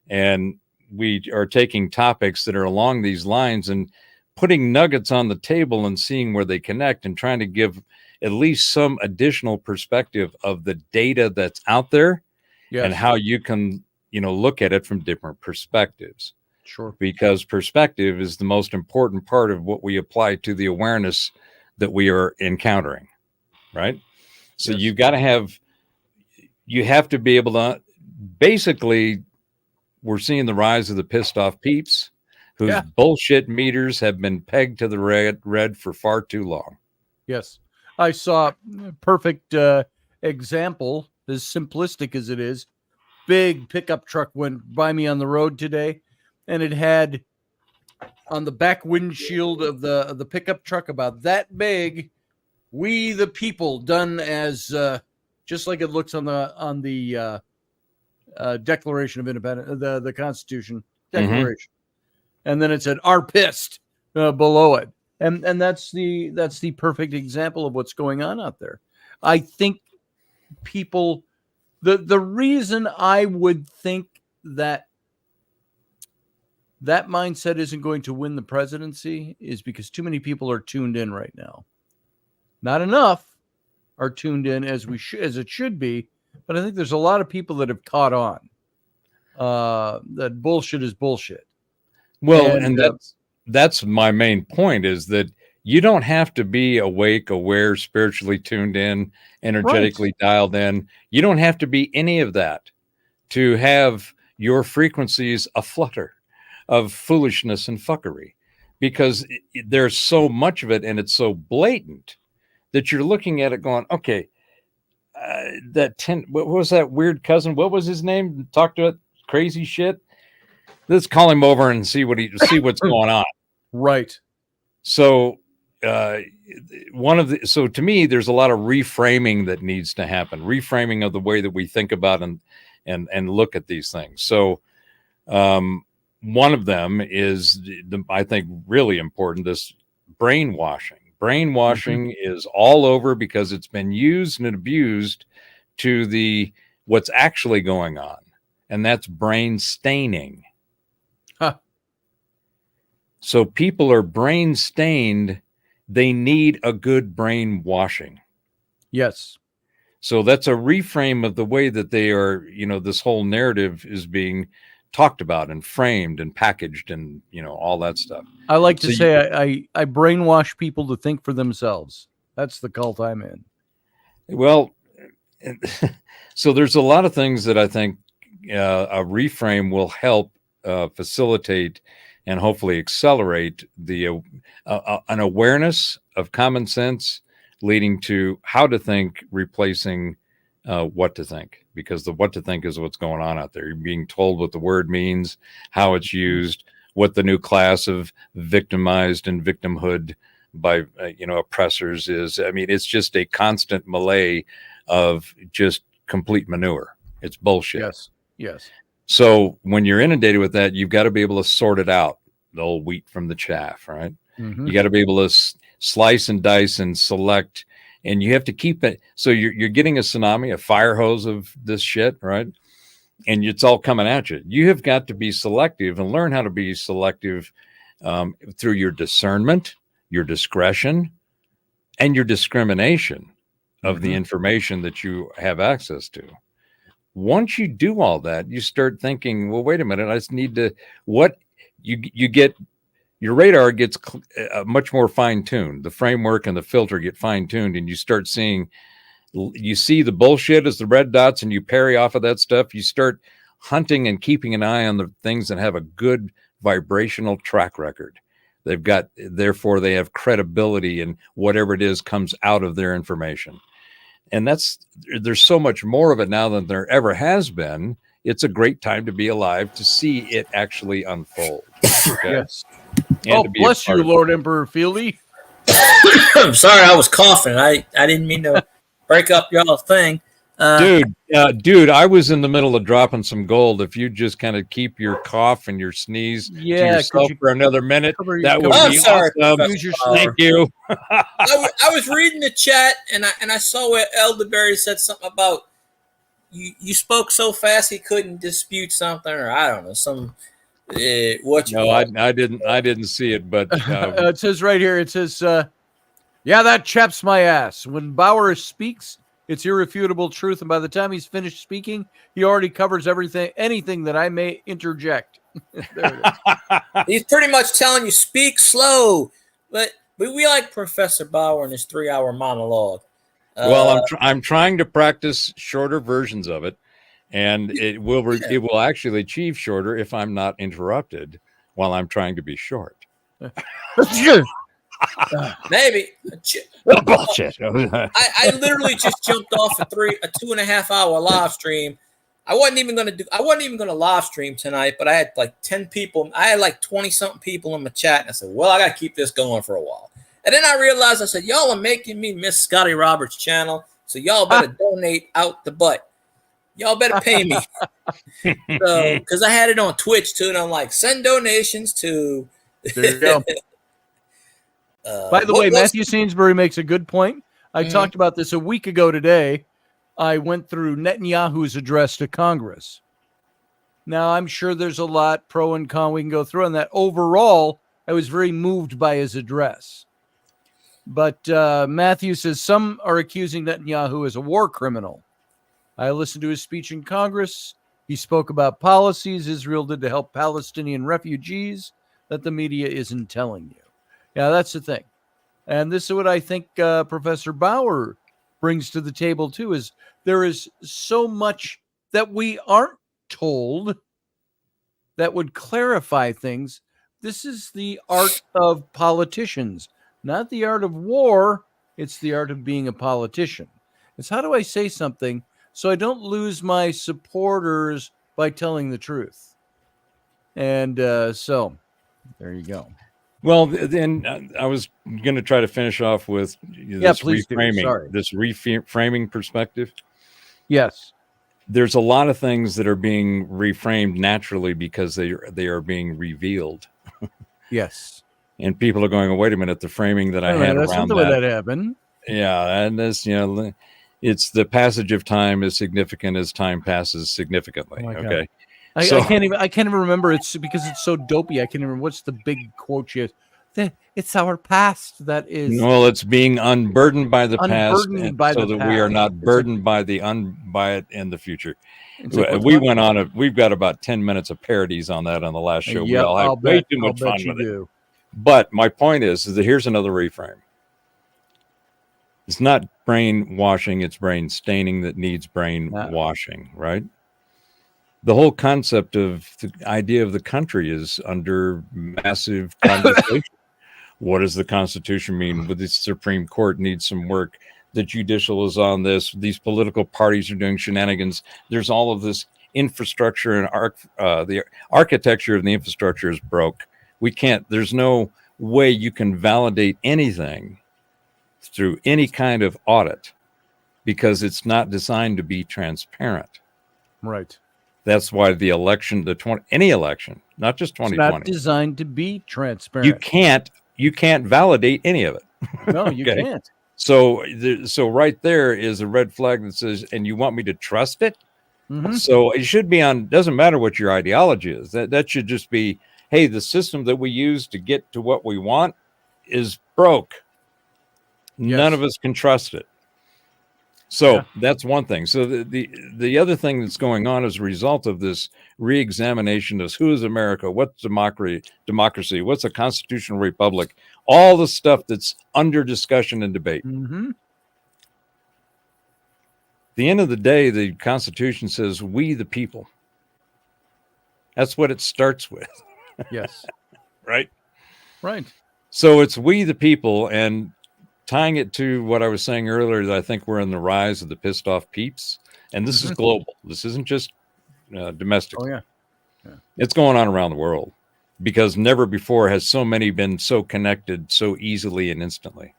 And we are taking topics that are along these lines and putting nuggets on the table and seeing where they connect and trying to give at least some additional perspective of the data that's out there. Yes. And how you can, look at it from different perspectives. Sure. Because perspective is the most important part of what we apply to the awareness that we are encountering. Right. So yes. You have to be able to, basically, we're seeing the rise of the pissed off peeps whose bullshit meters have been pegged to the red for far too long. Yes. I saw a perfect example, as simplistic as it is. Big pickup truck went by me on the road today, and it had on the back windshield of the pickup truck about that big, "We the People," done as just like it looks on the Declaration of Independence, the Constitution Declaration. Mm-hmm. And then it said "Are pissed" below it. And that's the perfect example of what's going on out there. I think people, the reason I would think that mindset isn't going to win the presidency is because too many people are tuned in right now. Not enough are tuned in as it should be, but I think there's a lot of people that have caught on that bullshit is bullshit. Well, and that's my main point, is that you don't have to be awake, aware, spiritually tuned in, energetically dialed in. You don't have to be any of that to have your frequencies aflutter of foolishness and fuckery, because there's so much of it and it's so blatant that you're looking at it going, okay, what was that weird cousin? What was his name? Talk to it, crazy shit. Let's call him over and see what's going on. Right. So so to me, there's a lot of reframing that needs to happen. Reframing of the way that we think about and look at these things. So one of them is, I think, really important, this brainwashing. Brainwashing is all over because it's been used and abused to what's actually going on. And that's brain staining. Huh. So people are brain stained. They need a good brainwashing. Yes. So that's a reframe of the way that they are, this whole narrative is being talked about and framed and packaged and, all that stuff. I like to say I brainwash people to think for themselves. That's the cult I'm in. Well, so there's a lot of things that I think a reframe will help facilitate and hopefully accelerate an awareness of common sense, leading to how to think, replacing what to think, because the what to think is what's going on out there. You're being told what the word means, how it's used, what the new class of victimized and victimhood by oppressors is. I mean, it's just a constant melee of just complete manure. It's bullshit. Yes. So when you're inundated with that, you've got to be able to sort it out, the old wheat from the chaff, right? Mm-hmm. You got to be able to slice and dice and select, and you have to keep it. So you're getting a tsunami, a fire hose of this shit, right? And it's all coming at you. You have got to be selective and learn how to be selective through your discernment, your discretion, and your discrimination of the information that you have access to. Once you do all that, you start thinking, well, wait a minute, I just need to, what you get, your radar gets much more fine-tuned. The framework and the filter get fine-tuned, and you start seeing, you see the bullshit as the red dots, and you parry off of that stuff. You start hunting and keeping an eye on the things that have a good vibrational track record. Therefore they have credibility, and whatever it is comes out of their information. And there's so much more of it now than there ever has been. It's a great time to be alive to see it actually unfold. Okay? Yes. And bless you, Lord Emperor Fieldy. I'm sorry, I was coughing. I didn't mean to break up y'all's thing. Dude, I was in the middle of dropping some gold. If you just kind of keep your cough and your sneeze to yourself for another minute, that would be awesome. Thank you. I was reading the chat, and I saw where Elderberry said something about you spoke so fast he couldn't dispute something, or I don't know, some I didn't see it, but it says right here, it says that chaps my ass. When Bauer speaks, it's irrefutable truth, and by the time he's finished speaking, he already covers anything that I may interject. There it is. He's pretty much telling you, speak slow. But we like Professor Bauer and his 3-hour monologue. Well, I'm trying to practice shorter versions of it, and it will actually achieve shorter if I'm not interrupted while I'm trying to be short. Maybe bullshit. I literally just jumped off a 2.5 hour live stream. I wasn't even gonna live stream tonight, but I had like 10 people. I had like 20 something people in my chat, and I said, well, I gotta keep this going for a while. And then I realized, I said, y'all are making me miss Scotty Roberts' channel, so y'all better donate out the butt. Y'all better pay me. So, because I had it on Twitch too, and I'm like, send donations to. There you go. By the way, Matthew Sainsbury makes a good point. I talked about this a week ago today. I went through Netanyahu's address to Congress. Now, I'm sure there's a lot pro and con we can go through on that. Overall, I was very moved by his address. But Matthew says some are accusing Netanyahu as a war criminal. I listened to his speech in Congress. He spoke about policies Israel did to help Palestinian refugees that the media isn't telling you. Yeah, that's the thing. And this is what I think Professor Bauer brings to the table, too, is there is so much that we aren't told that would clarify things. This is the art of politicians, not the art of war. It's the art of being a politician. It's how do I say something so I don't lose my supporters by telling the truth? And so there you go. Well, then I was going to try to finish off with this reframing perspective. Yes. There's a lot of things that are being reframed naturally because they are being revealed. Yes. And people are going, oh, wait a minute, the framing that I had that's around not the way that happened. Yeah, and this, it's the passage of time is significant as time passes significantly. Oh okay. I can't even remember. It's because it's so dopey. I can't even remember what's the big quote she has. It's our past that is. Well, it's being unburdened by the past, so that we are not burdened by it in the future. We've got about 10 minutes of parodies on that on the last show. We all have way too much fun with it. But my point is that here's another reframe. It's not brain washing; it's brain staining that needs brain washing, right? The whole concept of the idea of the country is under massive conversation. What does the Constitution mean? Would the Supreme Court need some work? The judicial is on this. These political parties are doing shenanigans. There's all of this infrastructure, and the architecture of the infrastructure is broke. We can't. There's no way you can validate anything through any kind of audit because it's not designed to be transparent. Right. That's why the election, any election, not just 2020, it's not designed to be transparent. You can't validate any of it. No, you Okay? can't. So right there is a red flag that says, and you want me to trust it? Mhm. So it should be on, doesn't matter what your ideology is. That should just be, hey, the system that we use to get to what we want is broke. None of us can trust it. So that's one thing. So the other thing that's going on as a result of this re-examination is who is America, what's democracy, what's a constitutional republic, all the stuff that's under discussion and debate. Mm-hmm. The end of the day, the Constitution says, we the people. That's what it starts with. Yes. Right? Right. So it's we the people, and tying it to what I was saying earlier, that I think we're in the rise of the pissed off peeps. And this is global. This isn't just domestic. Oh, yeah. It's going on around the world because never before has so many been so connected so easily and instantly.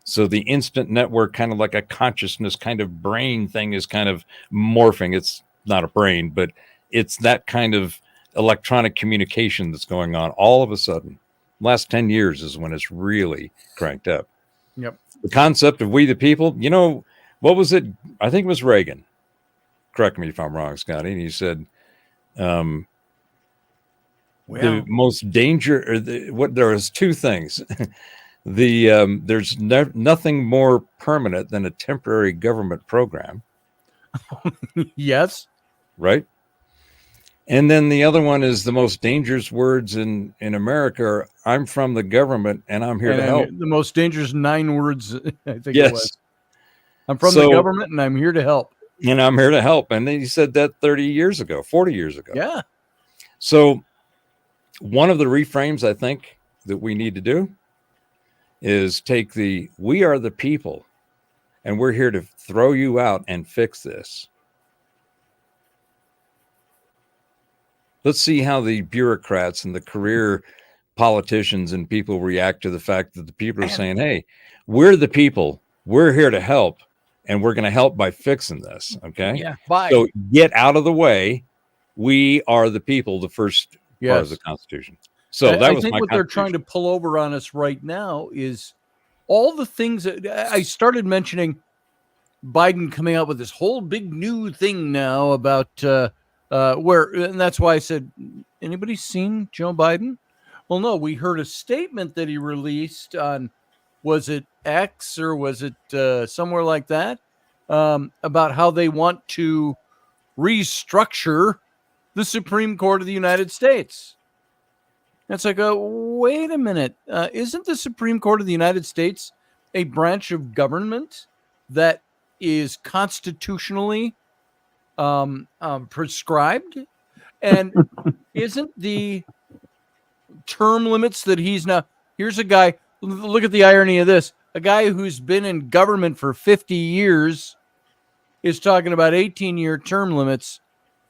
So the instant network, kind of like a consciousness kind of brain thing, is kind of morphing. It's not a brain, but it's that kind of electronic communication that's going on all of a sudden. Last 10 years is when it's really cranked up. Yep. The concept of we the people, you know, what was it? I think it was Reagan. Correct me if I'm wrong, Scotty. And he said, the most danger, or there was two things. There's nothing more permanent than a temporary government program. Yes. Right. And then the other one is the most dangerous words in America are, I'm from the government and I'm here to help. The most dangerous 9 words, I think yes. it was. I'm from the government and I'm here to help. And I'm here to help. And then he said that 30 years ago, 40 years ago. Yeah. So one of the reframes I think that we need to do is take we are the people and we're here to throw you out and fix this. Let's see how the bureaucrats and the career politicians and people react to the fact that the people are saying, hey, we're the people, we're here to help, and we're going to help by fixing this. Okay. Yeah. Bye. So get out of the way. We are the people, the first part of the Constitution. So I think what they're trying to pull over on us right now is all the things that I started mentioning. Biden coming out with this whole big new thing now about and that's why I said, anybody seen Joe Biden? Well, no, we heard a statement that he released on, was it X or was it somewhere like that, about how they want to restructure the Supreme Court of the United States. It's like, wait a minute. Isn't the Supreme Court of the United States a branch of government that is constitutionally prescribed? And isn't the term limits that he's now, here's a guy, look at the irony of this, a guy who's been in government for 50 years is talking about 18-year term limits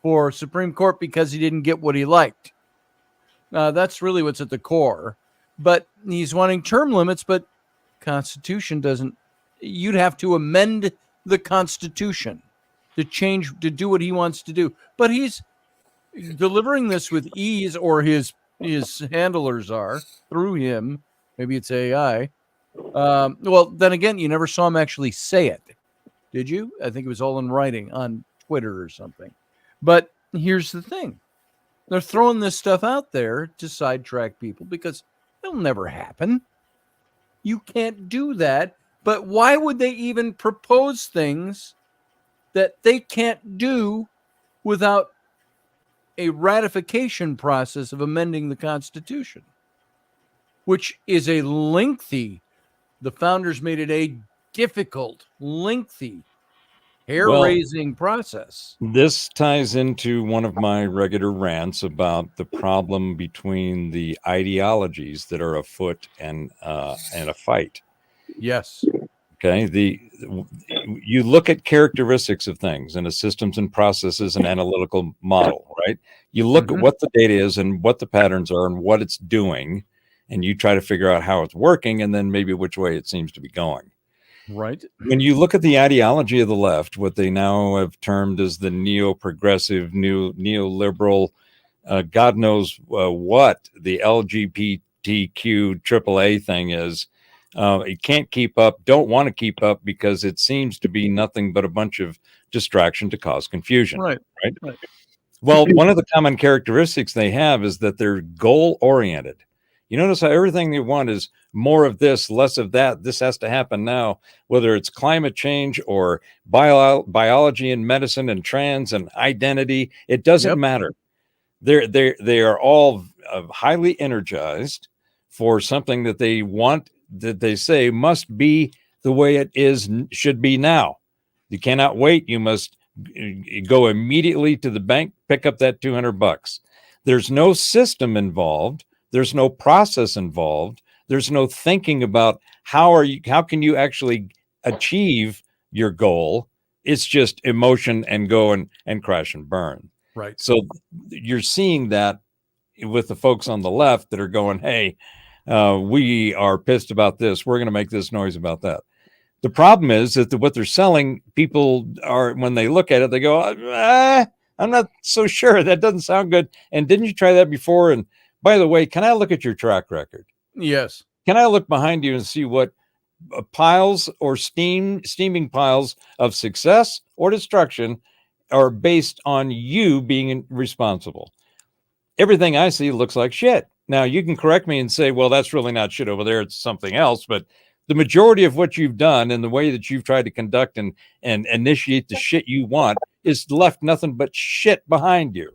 for Supreme Court because he didn't get what he liked. That's really what's at the core. But he's wanting term limits, but Constitution doesn't. You'd have to amend the Constitution to change, to do what he wants to do. But he's delivering this with ease, or his handlers are, through him. Maybe it's AI. Well, then again, you never saw him actually say it, did you? I think it was all in writing on Twitter or something. But here's the thing. They're throwing this stuff out there to sidetrack people because it'll never happen. You can't do that. But why would they even propose things that they can't do without a ratification process of amending the Constitution, which is a lengthy, the founders made it a difficult, lengthy hair-raising process. This ties into one of my regular rants about the problem between the ideologies that are afoot and a fight. Yes. Okay. You look at characteristics of things in a systems and processes and analytical model, right? You look at what the data is and what the patterns are and what it's doing, and you try to figure out how it's working and then maybe which way it seems to be going. Right. When you look at the ideology of the left, what they now have termed as the neo-progressive, neoliberal, God knows what the LGBTQ AAA thing is, it can't keep up, don't want to keep up because it seems to be nothing but a bunch of distraction to cause confusion. Right. Well, one of the common characteristics they have is that they're goal-oriented. You notice how everything they want is more of this, less of that. This has to happen now, whether it's climate change or biology and medicine and trans and identity. It doesn't matter. They are all highly energized for something that they want, that they say must be the way it is, should be now. You cannot wait. You must go immediately to the bank, pick up that $200. There's no system involved. There's no process involved. There's no thinking about how can you actually achieve your goal. It's just emotion and go and crash and burn. Right. So you're seeing that with the folks on the left that are going, hey, we are pissed about this. We're going to make this noise about that. The problem is that what they're selling, people are, when they look at it, they go, I'm not so sure. That doesn't sound good. And didn't you try that before? And by the way, can I look at your track record? Yes. Can I look behind you and see what piles or steaming piles of success or destruction are based on you being responsible? Everything I see looks like shit. Now, you can correct me and say, well, that's really not shit over there. It's something else. But the majority of what you've done and the way that you've tried to conduct and initiate the shit you want is left nothing but shit behind you.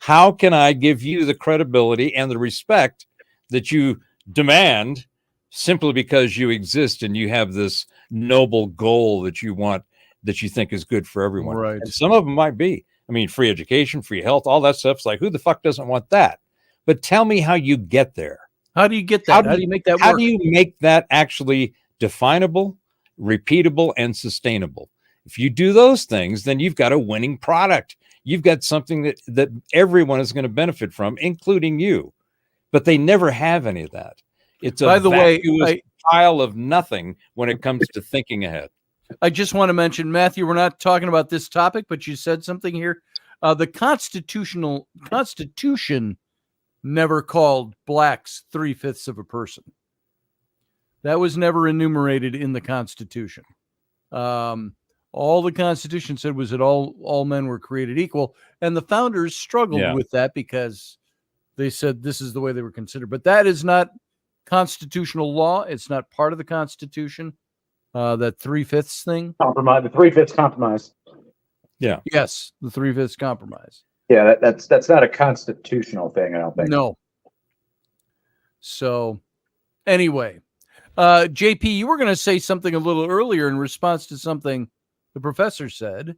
How can I give you the credibility and the respect that you demand simply because you exist and you have this noble goal that you want, that you think is good for everyone? Right. And some of them might be, I mean, free education, free health, all that stuff's like, who the fuck doesn't want that? But tell me how you get there. How do you get that? How do you make that work? How do you make that actually definable, repeatable, and sustainable? If you do those things, then you've got a winning product. You've got something that everyone is going to benefit from, including you. But they never have any of that. It's a vacuous pile of nothing when it comes to thinking ahead. I just want to mention, Matthew, we're not talking about this topic, but you said something here. The Constitution never called blacks 3/5 of a person. That was never enumerated in the Constitution. All the Constitution said was that all men were created equal, and the founders struggled with that because they said this is the way they were considered. But that is not constitutional law. It's not part of the Constitution. That 3/5 thing. Compromise. The 3/5 compromise. Yeah. Yes, the 3/5 compromise. Yeah, that's not a constitutional thing, I don't think. No. So, anyway, JP, you were going to say something a little earlier in response to something the professor said.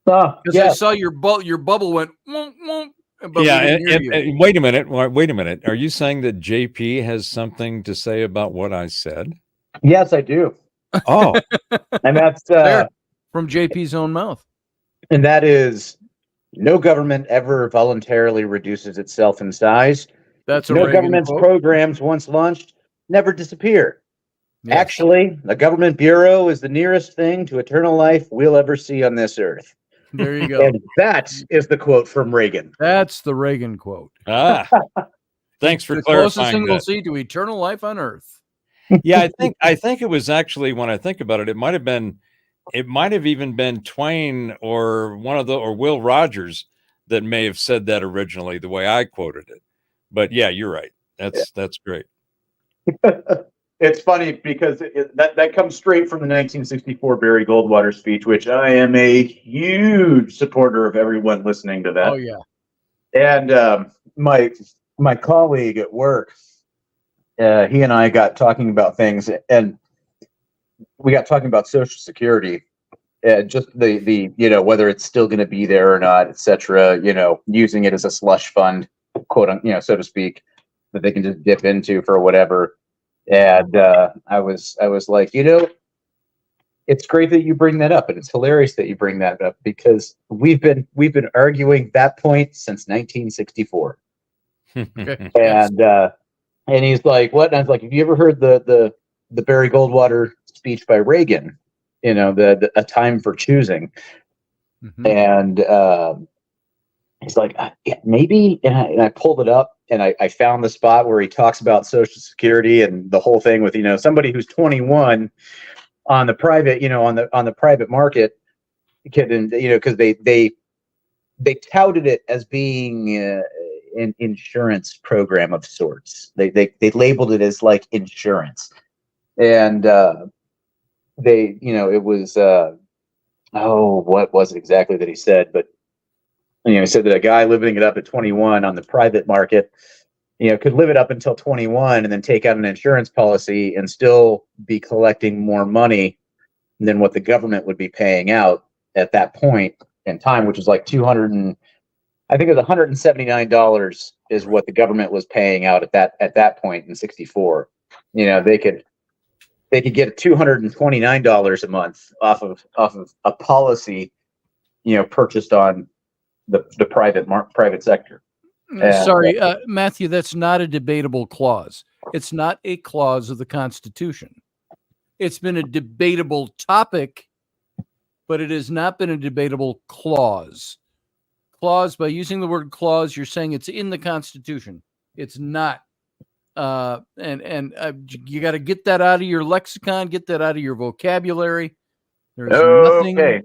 Because I saw your bubble went. Wonk, wonk, but and wait a minute. Are you saying that JP has something to say about what I said? Yes, I do. Oh, and that's from JP's own mouth. And that is, no government ever voluntarily reduces itself in size. That's a no Reagan government's quote. programs once launched never disappear. Yes. Actually, the government bureau is the nearest thing to eternal life we'll ever see on this earth. There you go. And that is the quote from Reagan. That's the Reagan quote. Thanks for the clarifying closest thing that. we'll see to eternal life on earth. Yeah, I think it was actually, when I think about it, it might have even been Twain or or Will Rogers that may have said that originally, the way I quoted it. But yeah, you're right. That's great. It's funny because that comes straight from the 1964 Barry Goldwater speech, which I am a huge supporter of everyone listening to that. Oh yeah. And my colleague at work, he and I got talking about things, and we got talking about Social Security. just the whether it's still going to be there or not, etc. Using it as a slush fund, quote unquote, so to speak, that they can just dip into for whatever. And I was like, it's great that you bring that up, and it's hilarious that you bring that up, because we've been arguing that point since 1964. And he's like, what? And I was like, have you ever heard the Barry Goldwater speech by Reagan? The A Time for Choosing. Mm-hmm. And he's like, yeah, maybe. And I pulled it up, and I found the spot where he talks about Social Security and the whole thing with somebody who's 21 on the private on the private market, because they touted it as being an insurance program of sorts. They labeled it as like insurance, and it was what was it exactly that he said? But he said that a guy living it up at 21 on the private market, could live it up until 21 and then take out an insurance policy and still be collecting more money than what the government would be paying out at that point in time, which was like I think it was $179 is what the government was paying out at that point in 64. They could get $229 a month off of a policy, purchased on the private sector. Sorry, Matthew, that's not a debatable clause. It's not a clause of the Constitution. It's been a debatable topic, but it has not been a debatable clause. Clause, by using the word clause, you're saying it's in the Constitution. It's not. You got to get that out of your lexicon, get that out of your vocabulary. There's nothing. Okay,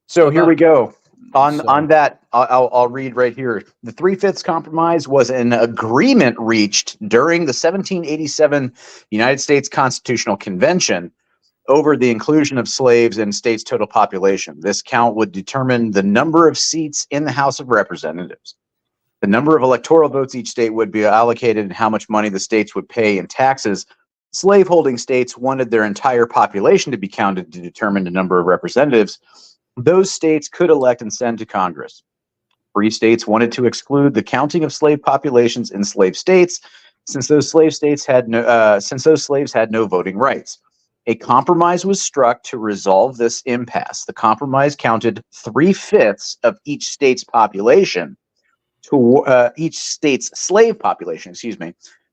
so here we go. On that, I'll read right here. The 3/5 compromise was an agreement reached during the 1787 United States Constitutional Convention over the inclusion of slaves in states' total population. This count would determine the number of seats in the House of Representatives, the number of electoral votes each state would be allocated, and how much money the states would pay in taxes. Slaveholding states wanted their entire population to be counted to determine the number of representatives those states could elect and send to Congress. Free states wanted to exclude the counting of slave populations in slave states, since those slaves had no voting rights. A compromise was struck to resolve this impasse. The compromise counted 3/5 of each state's population to each state's slave population,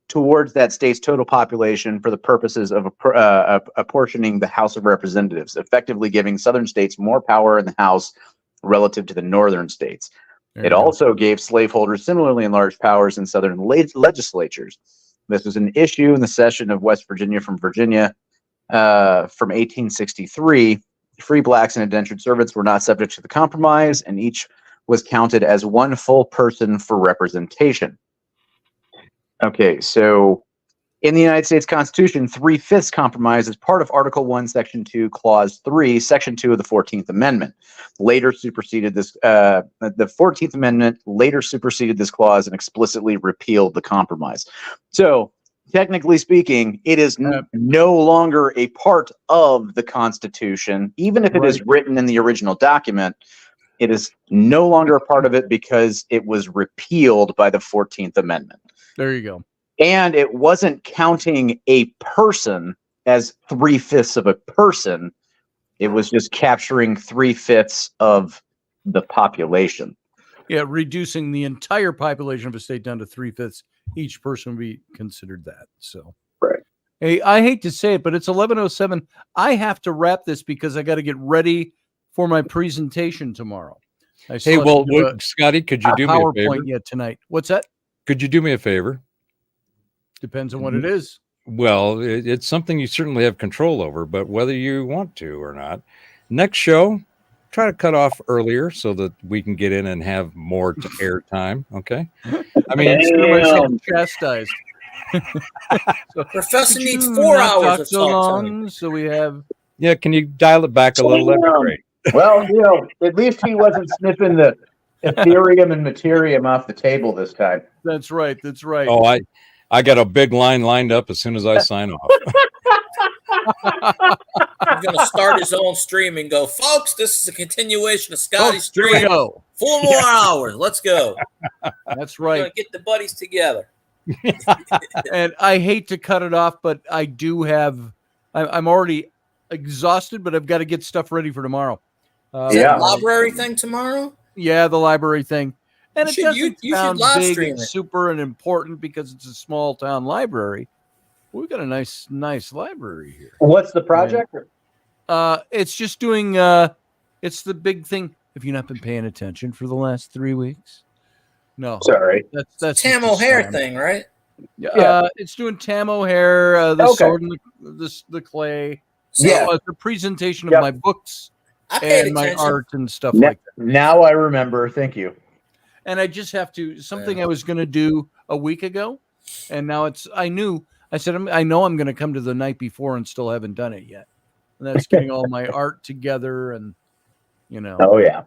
towards that state's total population for the purposes of apportioning the House of Representatives, effectively giving southern states more power in the House relative to the northern states. It also gave slaveholders similarly enlarged powers in southern legislatures. This was an issue in the cession of West Virginia from 1863. Free blacks and indentured servants were not subject to the compromise, and each was counted as one full person for representation. Okay, so in the United States Constitution, 3/5 compromise is part of Article 1, Section 2, Clause 3, Section 2 of the 14th Amendment. Later superseded this. The 14th Amendment later superseded this clause and explicitly repealed the compromise. So, technically speaking, it is no longer a part of the Constitution, even if it is written in the original document. It is no longer a part of it because it was repealed by the 14th Amendment. There you go. And it wasn't counting a person as 3/5 of a person. It was just capturing 3/5 of the population. Yeah, reducing the entire population of a state down to 3/5. Each person would be considered that. So, right. Hey, I hate to say it, but it's 11:07. I have to wrap this because I got to get ready for my presentation tomorrow. Scotty, could you do me a favor? PowerPoint yet tonight? What's that? Could you do me a favor? Depends on what it is. Well, it's something you certainly have control over, but whether you want to or not, next show, try to cut off earlier so that we can get in and have more air time. Okay. I mean, myself chastised. So Professor needs 4 hours of so long. So we have. Yeah. Can you dial it back a little? That'd be great. Well, at least he wasn't sniffing the Ethereum and Materium off the table this time. That's right. That's right. Oh, I got a big line lined up as soon as I sign off. He's going to start his own stream and go, folks, this is a continuation of Scotty's Here stream. we go. 4 more hours. Let's go. That's We're right. going to get the buddies together. And I hate to cut it off, but I do have, I'm already exhausted, but I've got to get stuff ready for tomorrow. Is that a library thing tomorrow? Yeah, the library thing. And You it should- doesn't you should sound live big stream and it. super and important because it's a small town library. We've got a nice library here. What's the project? It's just doing it's the big thing. Have you not been paying attention for the last 3 weeks? No. Sorry. That's Tam just a O'Hare slam. thing, right? Yeah. It's doing Tam O'Hare, the Okay. sword and the clay. So, Yeah. The presentation of Yep. my books I paid and my attention. art and stuff like that. Now I remember. Thank you. And I just have to something I was going to do a week ago, and now I said I know I'm going to come to the night before and still haven't done it yet. And that's getting all my art together and Oh yeah.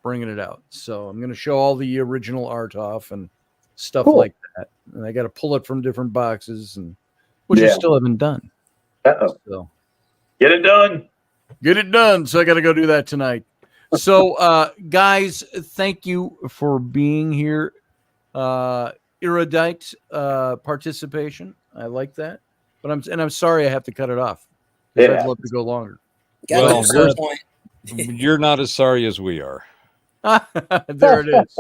bringing it out. So I'm going to show all the original art off and stuff Cool. like that. And I got to pull it from different boxes and which I Yeah. still haven't done. Uh-oh. So Get it done. get it done. So I got to go do that tonight. So, guys, thank you for being here. Erudite participation. I like that. But I'm sorry I have to cut it off. 'Cause Yeah. I'd love to go longer. Got Well, to some point. You're not as sorry as we are. There it is.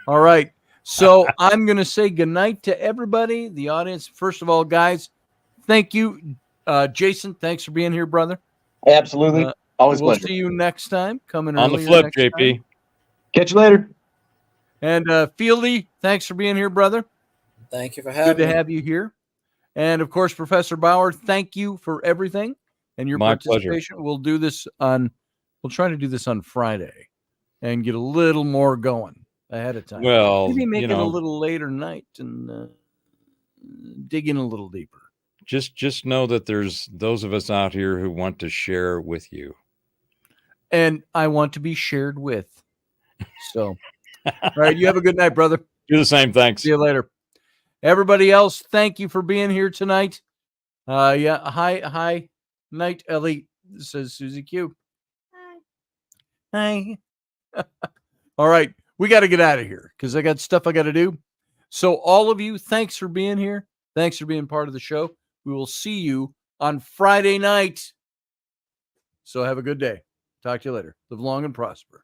All right. So I'm going to say goodnight to everybody, the audience. First of all, guys, thank you. Jason, thanks for being here, brother. Absolutely. Always We'll pleasure. see you next time. Coming On the earlier flip, next JP. time. Catch you later. And Fieldy, thanks for being here, brother. Thank you for Good having to me. have you here. And of course, Professor Bauer, thank you for everything and your My pleasure. participation. We'll try to do this on Friday and get a little more going ahead of time. Well, Maybe make you it a know, little later night and dig in a little deeper. just know that there's those of us out here who want to share with you. And I want to be shared with. So, all right, you have a good night, brother. Do the same. Thanks. See you later. Everybody else, thank you for being here tonight. Hi, night, Ellie, says Susie Q. Hi. All right, we got to get out of here because I got stuff I got to do. So all of you, thanks for being here. Thanks for being part of the show. We will see you on Friday night. So have a good day. Talk to you later. Live long and prosper.